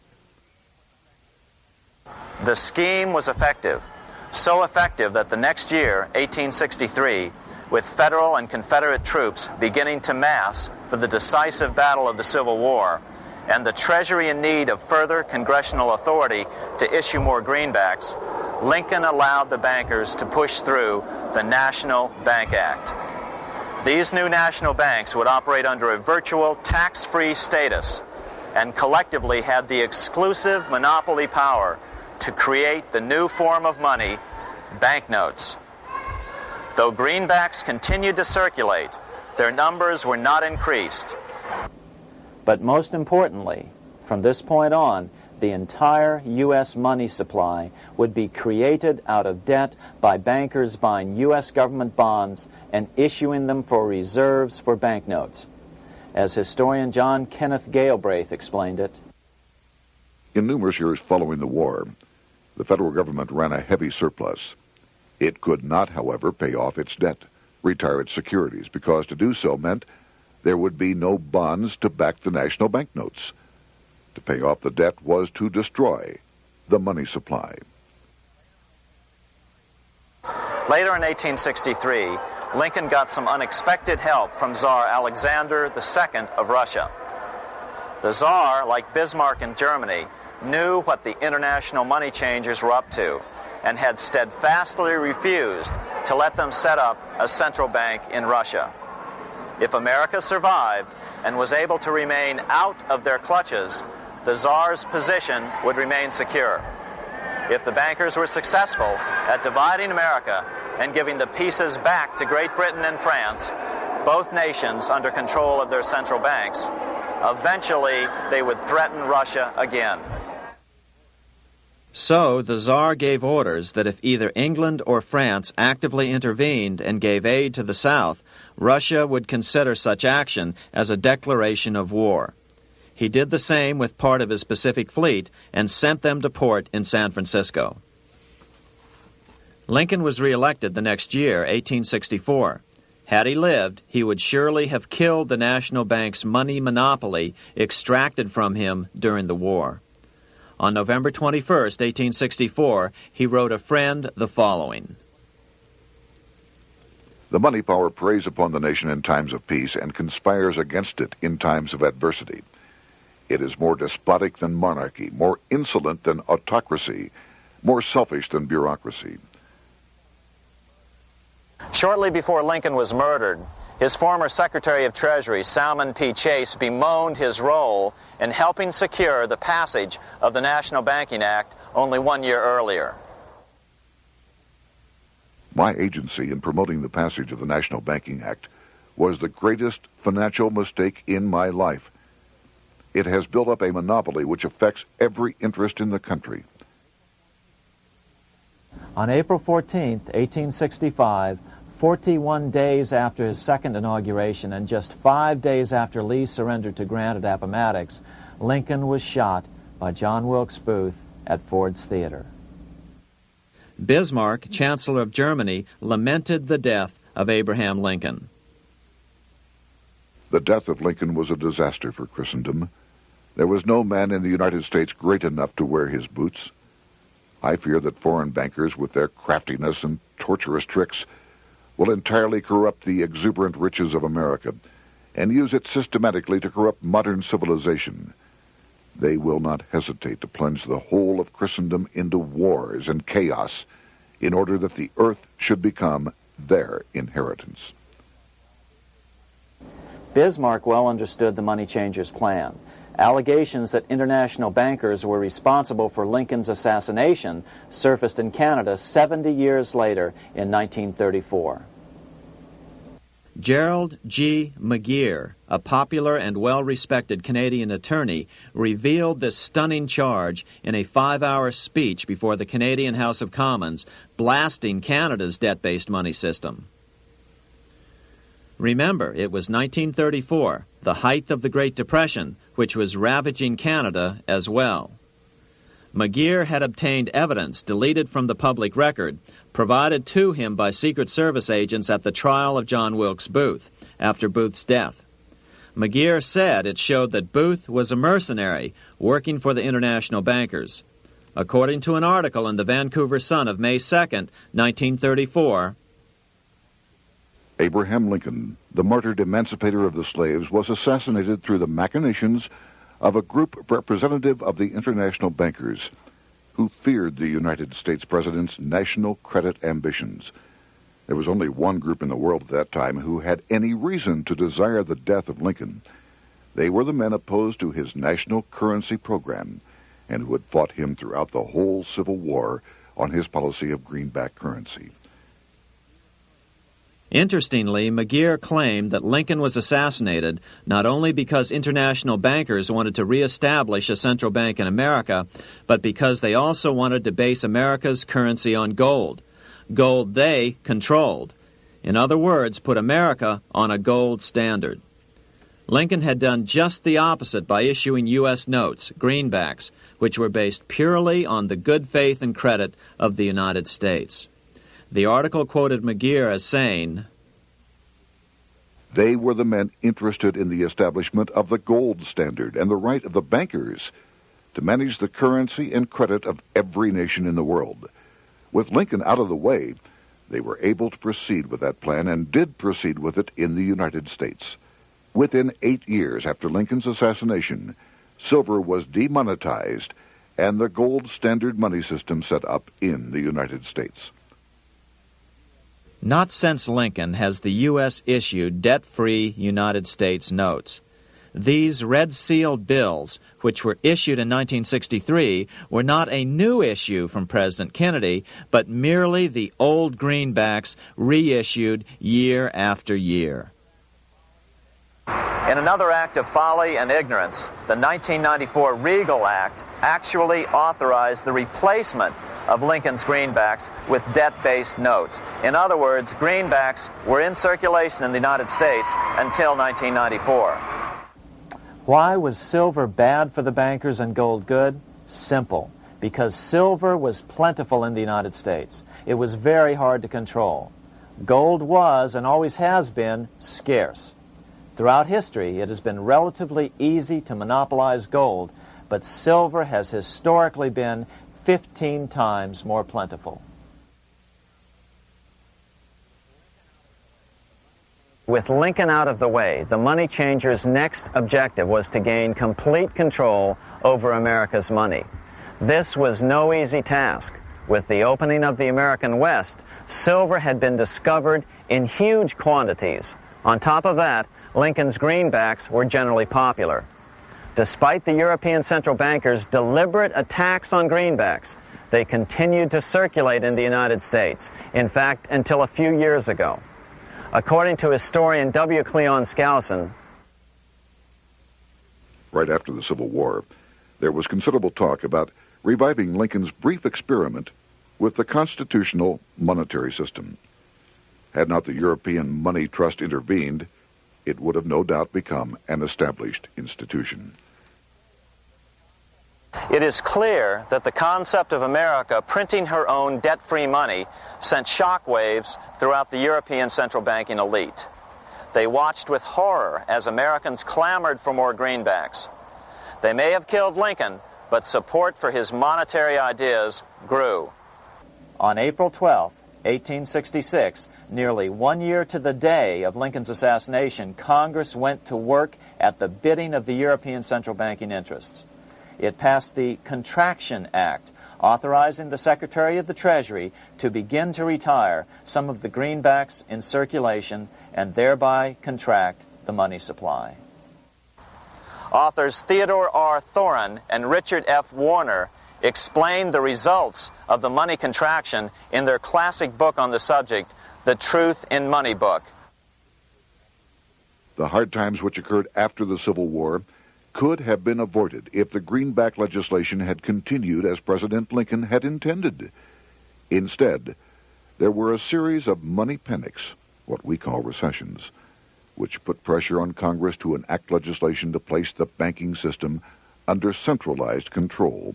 The scheme was effective, so effective that the next year, 1863, with Federal and Confederate troops beginning to mass for the decisive battle of the Civil War, and the Treasury in need of further congressional authority to issue more greenbacks, Lincoln allowed the bankers to push through the National Bank Act. These new national banks would operate under a virtual tax-free status and collectively had the exclusive monopoly power to create the new form of money, banknotes. Though greenbacks continued to circulate, their numbers were not increased. But most importantly, from this point on, the entire U.S. money supply would be created out of debt by bankers buying U.S. government bonds and issuing them for reserves for banknotes. As historian John Kenneth Galbraith explained it, in numerous years following the war, the federal government ran a heavy surplus. It could not, however, pay off its debt, retire its securities, because to do so meant there would be no bonds to back the national banknotes. To pay off the debt was to destroy the money supply. Later in 1863, Lincoln got some unexpected help from Tsar Alexander II of Russia. The Tsar, like Bismarck in Germany, knew what the international money changers were up to and had steadfastly refused to let them set up a central bank in Russia. If America survived and was able to remain out of their clutches, the Tsar's position would remain secure. If the bankers were successful at dividing America and giving the pieces back to Great Britain and France, both nations under control of their central banks, eventually they would threaten Russia again. So the Tsar gave orders that if either England or France actively intervened and gave aid to the South, Russia would consider such action as a declaration of war. He did the same with part of his Pacific Fleet and sent them to port in San Francisco. Lincoln was reelected the next year, 1864. Had he lived, he would surely have killed the national bank's money monopoly extracted from him during the war. On November 21, 1864, he wrote a friend the following: The money power preys upon the nation in times of peace and conspires against it in times of adversity. It is more despotic than monarchy, more insolent than autocracy, more selfish than bureaucracy. Shortly before Lincoln was murdered, his former Secretary of Treasury, Salmon P. Chase, bemoaned his role in helping secure the passage of the National Banking Act only 1 year earlier. My agency in promoting the passage of the National Banking Act was the greatest financial mistake in my life. It has built up a monopoly which affects every interest in the country. On April 14, 1865, 41 days after his second inauguration and just 5 days after Lee surrendered to Grant at Appomattox, Lincoln was shot by John Wilkes Booth at Ford's Theater. Bismarck, Chancellor of Germany, lamented the death of Abraham Lincoln. The death of Lincoln was a disaster for Christendom. There was no man in the United States great enough to wear his boots. I fear that foreign bankers, with their craftiness and torturous tricks, will entirely corrupt the exuberant riches of America and use it systematically to corrupt modern civilization. They will not hesitate to plunge the whole of Christendom into wars and chaos in order that the earth should become their inheritance. Bismarck well understood the money changers' plan. Allegations that international bankers were responsible for Lincoln's assassination surfaced in Canada 70 years later in 1934. Gerald G. McGeer, a popular and well-respected Canadian attorney, revealed this stunning charge in a 5-hour speech before the Canadian House of Commons, blasting Canada's debt-based money system. Remember, it was 1934, the height of the Great Depression, which was ravaging Canada as well. McGeer had obtained evidence deleted from the public record, provided to him by Secret Service agents at the trial of John Wilkes Booth after Booth's death. McGeer said it showed that Booth was a mercenary working for the international bankers. According to an article in the Vancouver Sun of May 2nd, 1934, Abraham Lincoln, the martyred emancipator of the slaves, was assassinated through the machinations of a group representative of the international bankers who feared the United States President's national credit ambitions. There was only one group in the world at that time who had any reason to desire the death of Lincoln. They were the men opposed to his national currency program and who had fought him throughout the whole Civil War on his policy of greenback currency. Interestingly, McGeer claimed that Lincoln was assassinated not only because international bankers wanted to reestablish a central bank in America, but because they also wanted to base America's currency on gold. Gold they controlled. In other words, put America on a gold standard. Lincoln had done just the opposite by issuing U.S. notes, greenbacks, which were based purely on the good faith and credit of the United States. The article quoted McGeer as saying, "They were the men interested in the establishment of the gold standard and the right of the bankers to manage the currency and credit of every nation in the world. With Lincoln out of the way, they were able to proceed with that plan and did proceed with it in the United States. Within 8 years after Lincoln's assassination, silver was demonetized and the gold standard money system set up in the United States." Not since Lincoln has the U.S. issued debt-free United States notes. These red-sealed bills, which were issued in 1963, were not a new issue from President Kennedy, but merely the old greenbacks reissued year after year. In another act of folly and ignorance, the 1994 Regal Act actually authorized the replacement of Lincoln's greenbacks with debt-based notes. In other words, greenbacks were in circulation in the United States until 1994. Why was silver bad for the bankers and gold good? Simple. Because silver was plentiful in the United States. It was very hard to control. Gold was, and always has been, scarce. Throughout history, it has been relatively easy to monopolize gold, but silver has historically been 15 times more plentiful. With Lincoln out of the way, the money changers' next objective was to gain complete control over America's money. This was no easy task. With the opening of the American West, silver had been discovered in huge quantities. On top of that, Lincoln's greenbacks were generally popular. Despite the European central bankers' deliberate attacks on greenbacks, they continued to circulate in the United States, in fact, until a few years ago. According to historian W. Cleon Skousen, right after the Civil War, there was considerable talk about reviving Lincoln's brief experiment with the constitutional monetary system. Had not the European Money Trust intervened, it would have no doubt become an established institution. it is clear that the concept of America printing her own debt-free money sent shockwaves throughout the European central banking elite. They watched with horror as Americans clamored for more greenbacks. They may have killed Lincoln, but support for his monetary ideas grew. On April 12, 1866, nearly 1 year to the day of Lincoln's assassination, Congress went to work at the bidding of the European central banking interests. It passed the Contraction Act, authorizing the Secretary of the Treasury to begin to retire some of the greenbacks in circulation and thereby contract the money supply. Authors Theodore R. Thorin and Richard F. Warner explained the results of the money contraction in their classic book on the subject, The Truth in Money Book. The hard times which occurred after the Civil War could have been avoided if the greenback legislation had continued as President Lincoln had intended. Instead, there were a series of money panics, what we call recessions, which put pressure on Congress to enact legislation to place the banking system under centralized control.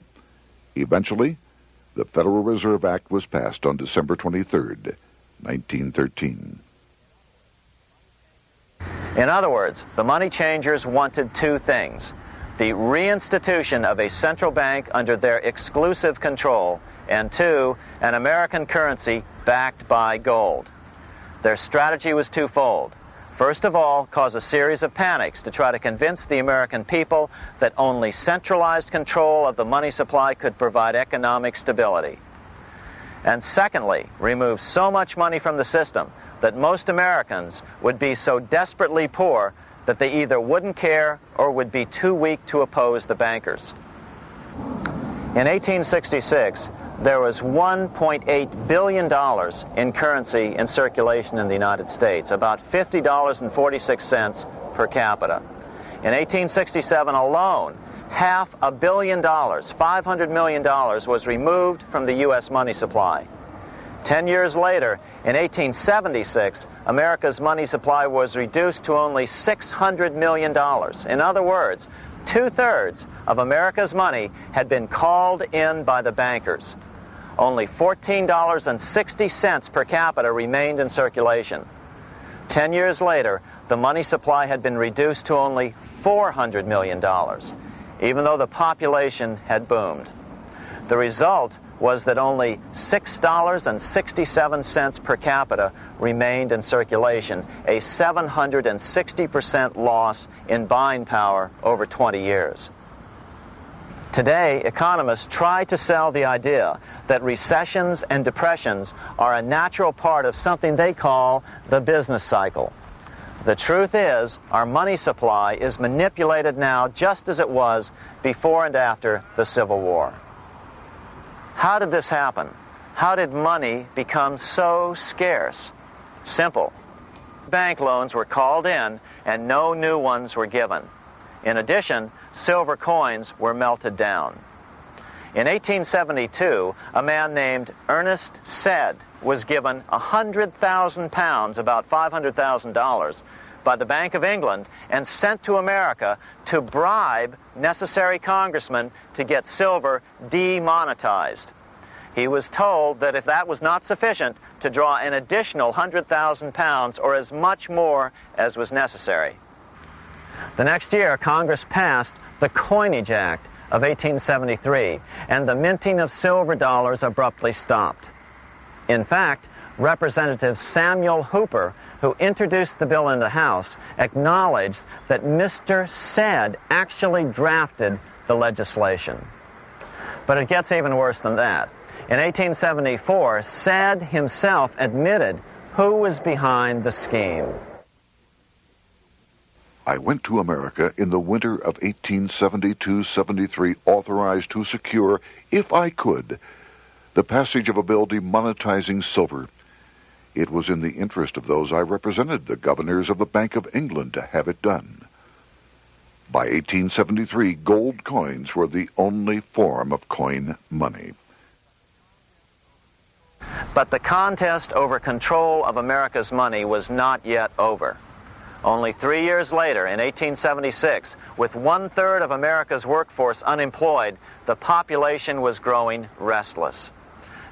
Eventually, the Federal Reserve Act was passed on December 23, 1913. In other words, the money changers wanted two things: the reinstitution of a central bank under their exclusive control, and two, an American currency backed by gold. Their strategy was twofold. First of all, cause a series of panics to try to convince the American people that only centralized control of the money supply could provide economic stability. And secondly, remove so much money from the system that most Americans would be so desperately poor that they either wouldn't care or would be too weak to oppose the bankers. In 1866, there was $1.8 billion in currency in circulation in the United States, about $50.46 per capita. In 1867 alone, $500 million, $500 million, was removed from the U.S. money supply. 10 years later, in 1876, America's money supply was reduced to only $600 million. In other words, 2/3 of America's money had been called in by the bankers. Only $14.60 per capita remained in circulation. 10 years later, the money supply had been reduced to only $400 million, even though the population had boomed. The result was that only $6.67 per capita remained in circulation, a 760% loss in buying power over 20 years. Today, economists try to sell the idea that recessions and depressions are a natural part of something they call the business cycle. The truth is, our money supply is manipulated now just as it was before and after the Civil War. How did this happen? How did money become so scarce? Simple. Bank loans were called in and no new ones were given. In addition, silver coins were melted down. In 1872, a man named Ernest Sed was given 100,000 pounds, about $500,000, by the Bank of England and sent to America to bribe necessary congressmen to get silver demonetized. He was told that if that was not sufficient, to draw an additional 100,000 pounds or as much more as was necessary. The next year, Congress passed the Coinage Act of 1873, and the minting of silver dollars abruptly stopped. In fact, Representative Samuel Hooper, who introduced the bill in the House, acknowledged that Mr. Sed actually drafted the legislation. But it gets even worse than that. In 1874, Sed himself admitted who was behind the scheme. I went to America in the winter of 1872-73, authorized to secure, if I could, the passage of a bill demonetizing silver. It was in the interest of those I represented, the governors of the Bank of England, to have it done. By 1873, gold coins were the only form of coin money. But the contest over control of America's money was not yet over. Only 3 years later, in 1876, with 1/3 of America's workforce unemployed, the population was growing restless.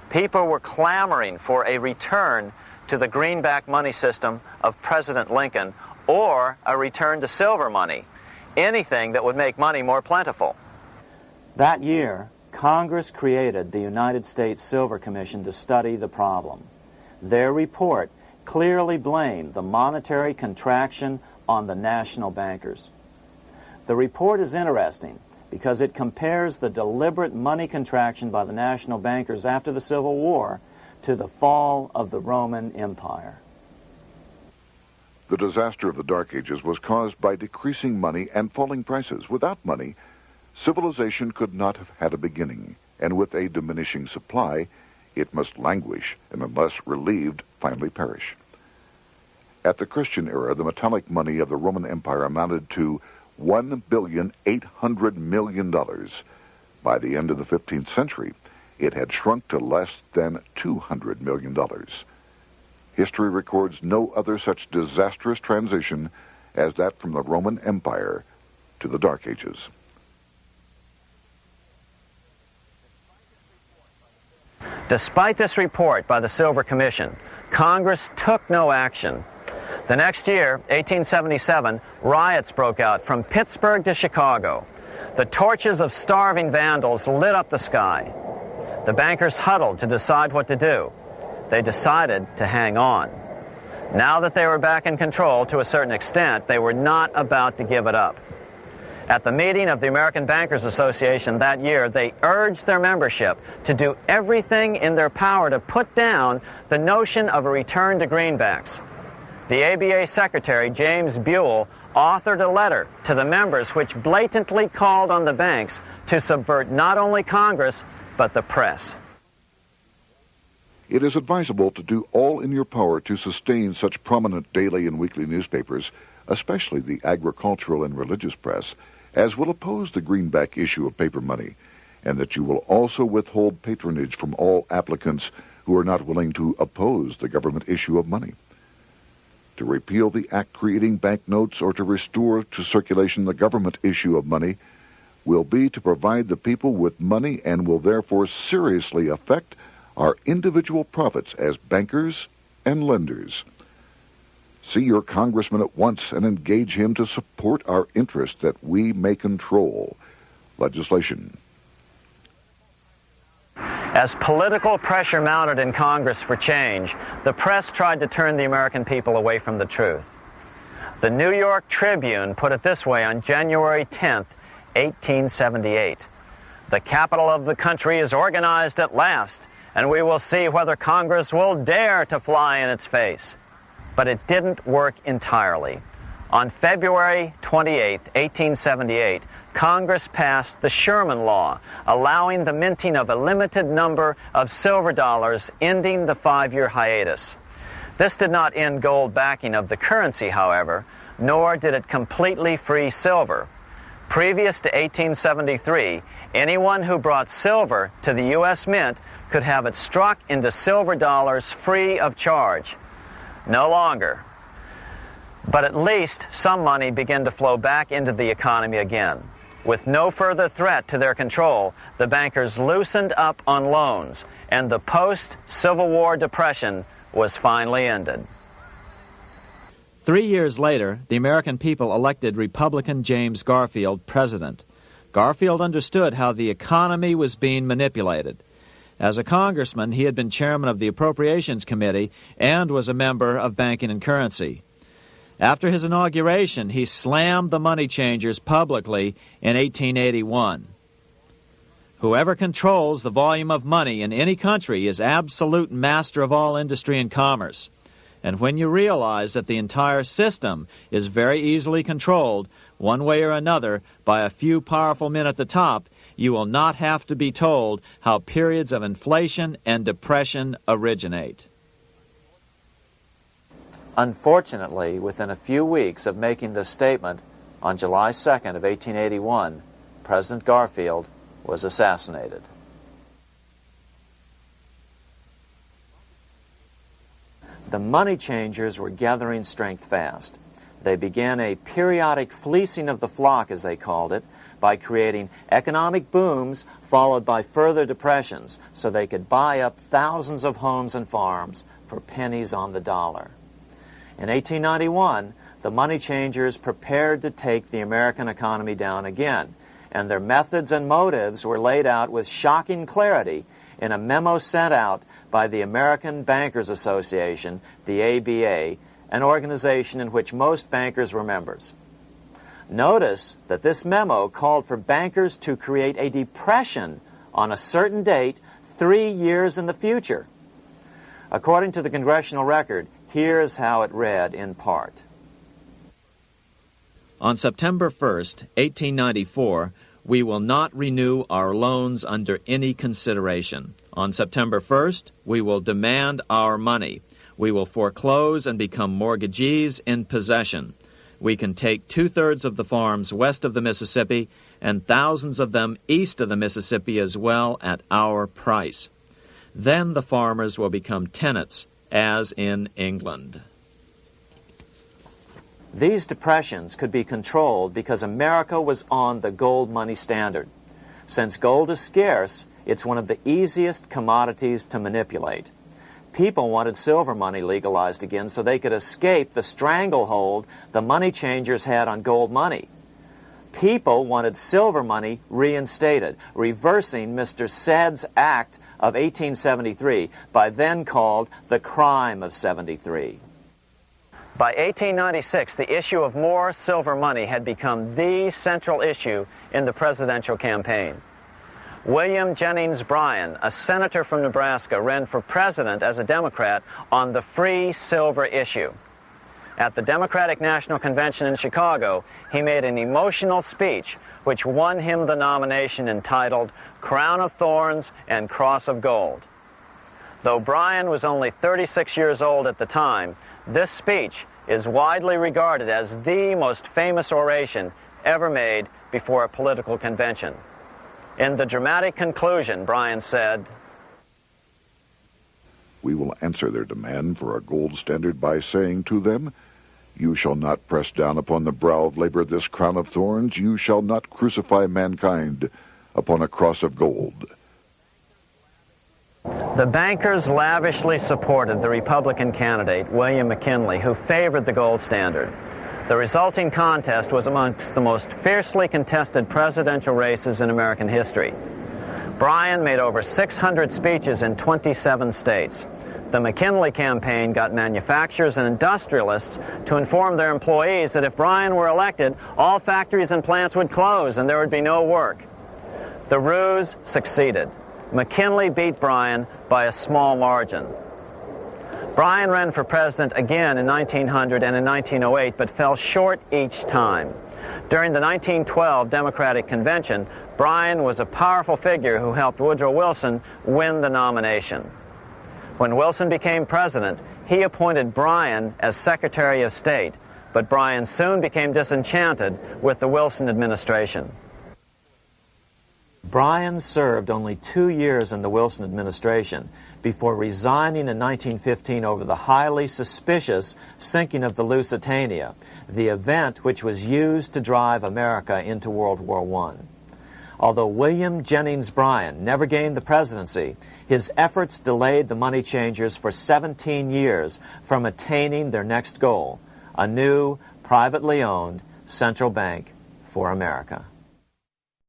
People were clamoring for a return to the greenback money system of President Lincoln or a return to silver money, anything that would make money more plentiful. That year, Congress created the United States Silver Commission to study the problem. Their report clearly blamed the monetary contraction on the national bankers. The report is interesting because it compares the deliberate money contraction by the national bankers after the Civil War to the fall of the Roman Empire. The disaster of the Dark Ages was caused by decreasing money and falling prices. Without money, civilization could not have had a beginning, and with a diminishing supply, it must languish, and unless relieved, finally perish. At the Christian era, the metallic money of the Roman Empire amounted to $1,800,000,000. By the end of the 15th century, it had shrunk to less than $200 million. History records no other such disastrous transition as that from the Roman Empire to the Dark Ages. Despite this report by the Silver Commission, Congress took no action. The next year, 1877, riots broke out from Pittsburgh to Chicago. The torches of starving vandals lit up the sky. The bankers huddled to decide what to do. They decided to hang on. Now that they were back in control to a certain extent, they were not about to give it up. At the meeting of the American Bankers Association that year, they urged their membership to do everything in their power to put down the notion of a return to greenbacks. The ABA Secretary, James Buell, authored a letter to the members which blatantly called on the banks to subvert not only Congress, but the press. It is advisable to do all in your power to sustain such prominent daily and weekly newspapers, especially the agricultural and religious press, as will oppose the greenback issue of paper money, and that you will also withhold patronage from all applicants who are not willing to oppose the government issue of money. To repeal the act creating banknotes or to restore to circulation the government issue of money will be to provide the people with money and will therefore seriously affect our individual profits as bankers and lenders. See your congressman at once and engage him to support our interest that we may control legislation. As political pressure mounted in Congress for change, the press tried to turn the American people away from the truth. The New York Tribune put it this way on January 10th, 1878. "The capital of the country is organized at last, and we will see whether Congress will dare to fly in its face." But it didn't work entirely. On February 28, 1878, Congress passed the Sherman Law, allowing the minting of a limited number of silver dollars, ending the 5-year hiatus. This did not end gold backing of the currency, however, nor did it completely free silver. Previous to 1873, anyone who brought silver to the U.S. Mint could have it struck into silver dollars free of charge. No longer. But at least some money began to flow back into the economy again. With no further threat to their control, the bankers loosened up on loans, and the post-Civil War depression was finally ended. 3 years later, the American people elected Republican James Garfield president. Garfield understood how the economy was being manipulated. As a congressman, he had been chairman of the Appropriations Committee and was a member of Banking and Currency. After his inauguration, he slammed the money changers publicly in 1881. Whoever controls the volume of money in any country is absolute master of all industry and commerce. And when you realize that the entire system is very easily controlled, one way or another, by a few powerful men at the top, you will not have to be told how periods of inflation and depression originate. Unfortunately, within a few weeks of making this statement, on July 2nd of 1881, President Garfield was assassinated. The money changers were gathering strength fast. They began a periodic fleecing of the flock, as they called it, by creating economic booms followed by further depressions so they could buy up thousands of homes and farms for pennies on the dollar. In 1891, the money changers prepared to take the American economy down again, and their methods and motives were laid out with shocking clarity in a memo sent out by the American Bankers Association, the ABA, an organization in which most bankers were members. Notice that this memo called for bankers to create a depression on a certain date 3 years in the future. According to the congressional record, here's how it read in part. On September 1st, 1894, we will not renew our loans under any consideration. On September 1st, we will demand our money. We will foreclose and become mortgagees in possession. We can take 2/3 of the farms west of the Mississippi and thousands of them east of the Mississippi as well at our price. Then the farmers will become tenants, as in England. These depressions could be controlled because America was on the gold money standard. Since gold is scarce, it's one of the easiest commodities to manipulate. People wanted silver money legalized again so they could escape the stranglehold the money changers had on gold money. People wanted silver money reinstated, reversing Mr. Said's Act of 1873, by then called the Crime of 73. By 1896, the issue of more silver money had become the central issue in the presidential campaign. William Jennings Bryan, a senator from Nebraska, ran for president as a Democrat on the free silver issue. At the Democratic National Convention in Chicago, he made an emotional speech which won him the nomination, entitled Crown of Thorns and Cross of Gold. Though Bryan was only 36 years old at the time, this speech is widely regarded as the most famous oration ever made before a political convention. In the dramatic conclusion, Bryan said, "We will answer their demand for a gold standard by saying to them, you shall not press down upon the brow of labor this crown of thorns. You shall not crucify mankind upon a cross of gold." The bankers lavishly supported the Republican candidate, William McKinley, who favored the gold standard. The resulting contest was amongst the most fiercely contested presidential races in American history. Bryan made over 600 speeches in 27 states. The McKinley campaign got manufacturers and industrialists to inform their employees that if Bryan were elected, all factories and plants would close and there would be no work. The ruse succeeded. McKinley beat Bryan by a small margin. Bryan ran for president again in 1900 and in 1908, but fell short each time. During the 1912 Democratic Convention, Bryan was a powerful figure who helped Woodrow Wilson win the nomination. When Wilson became president, he appointed Bryan as Secretary of State, but Bryan soon became disenchanted with the Wilson administration. Bryan served only 2 years in the Wilson administration before resigning in 1915 over the highly suspicious sinking of the Lusitania, the event which was used to drive America into World War I. Although William Jennings Bryan never gained the presidency, his efforts delayed the money changers for 17 years from attaining their next goal, a new, privately owned central bank for America.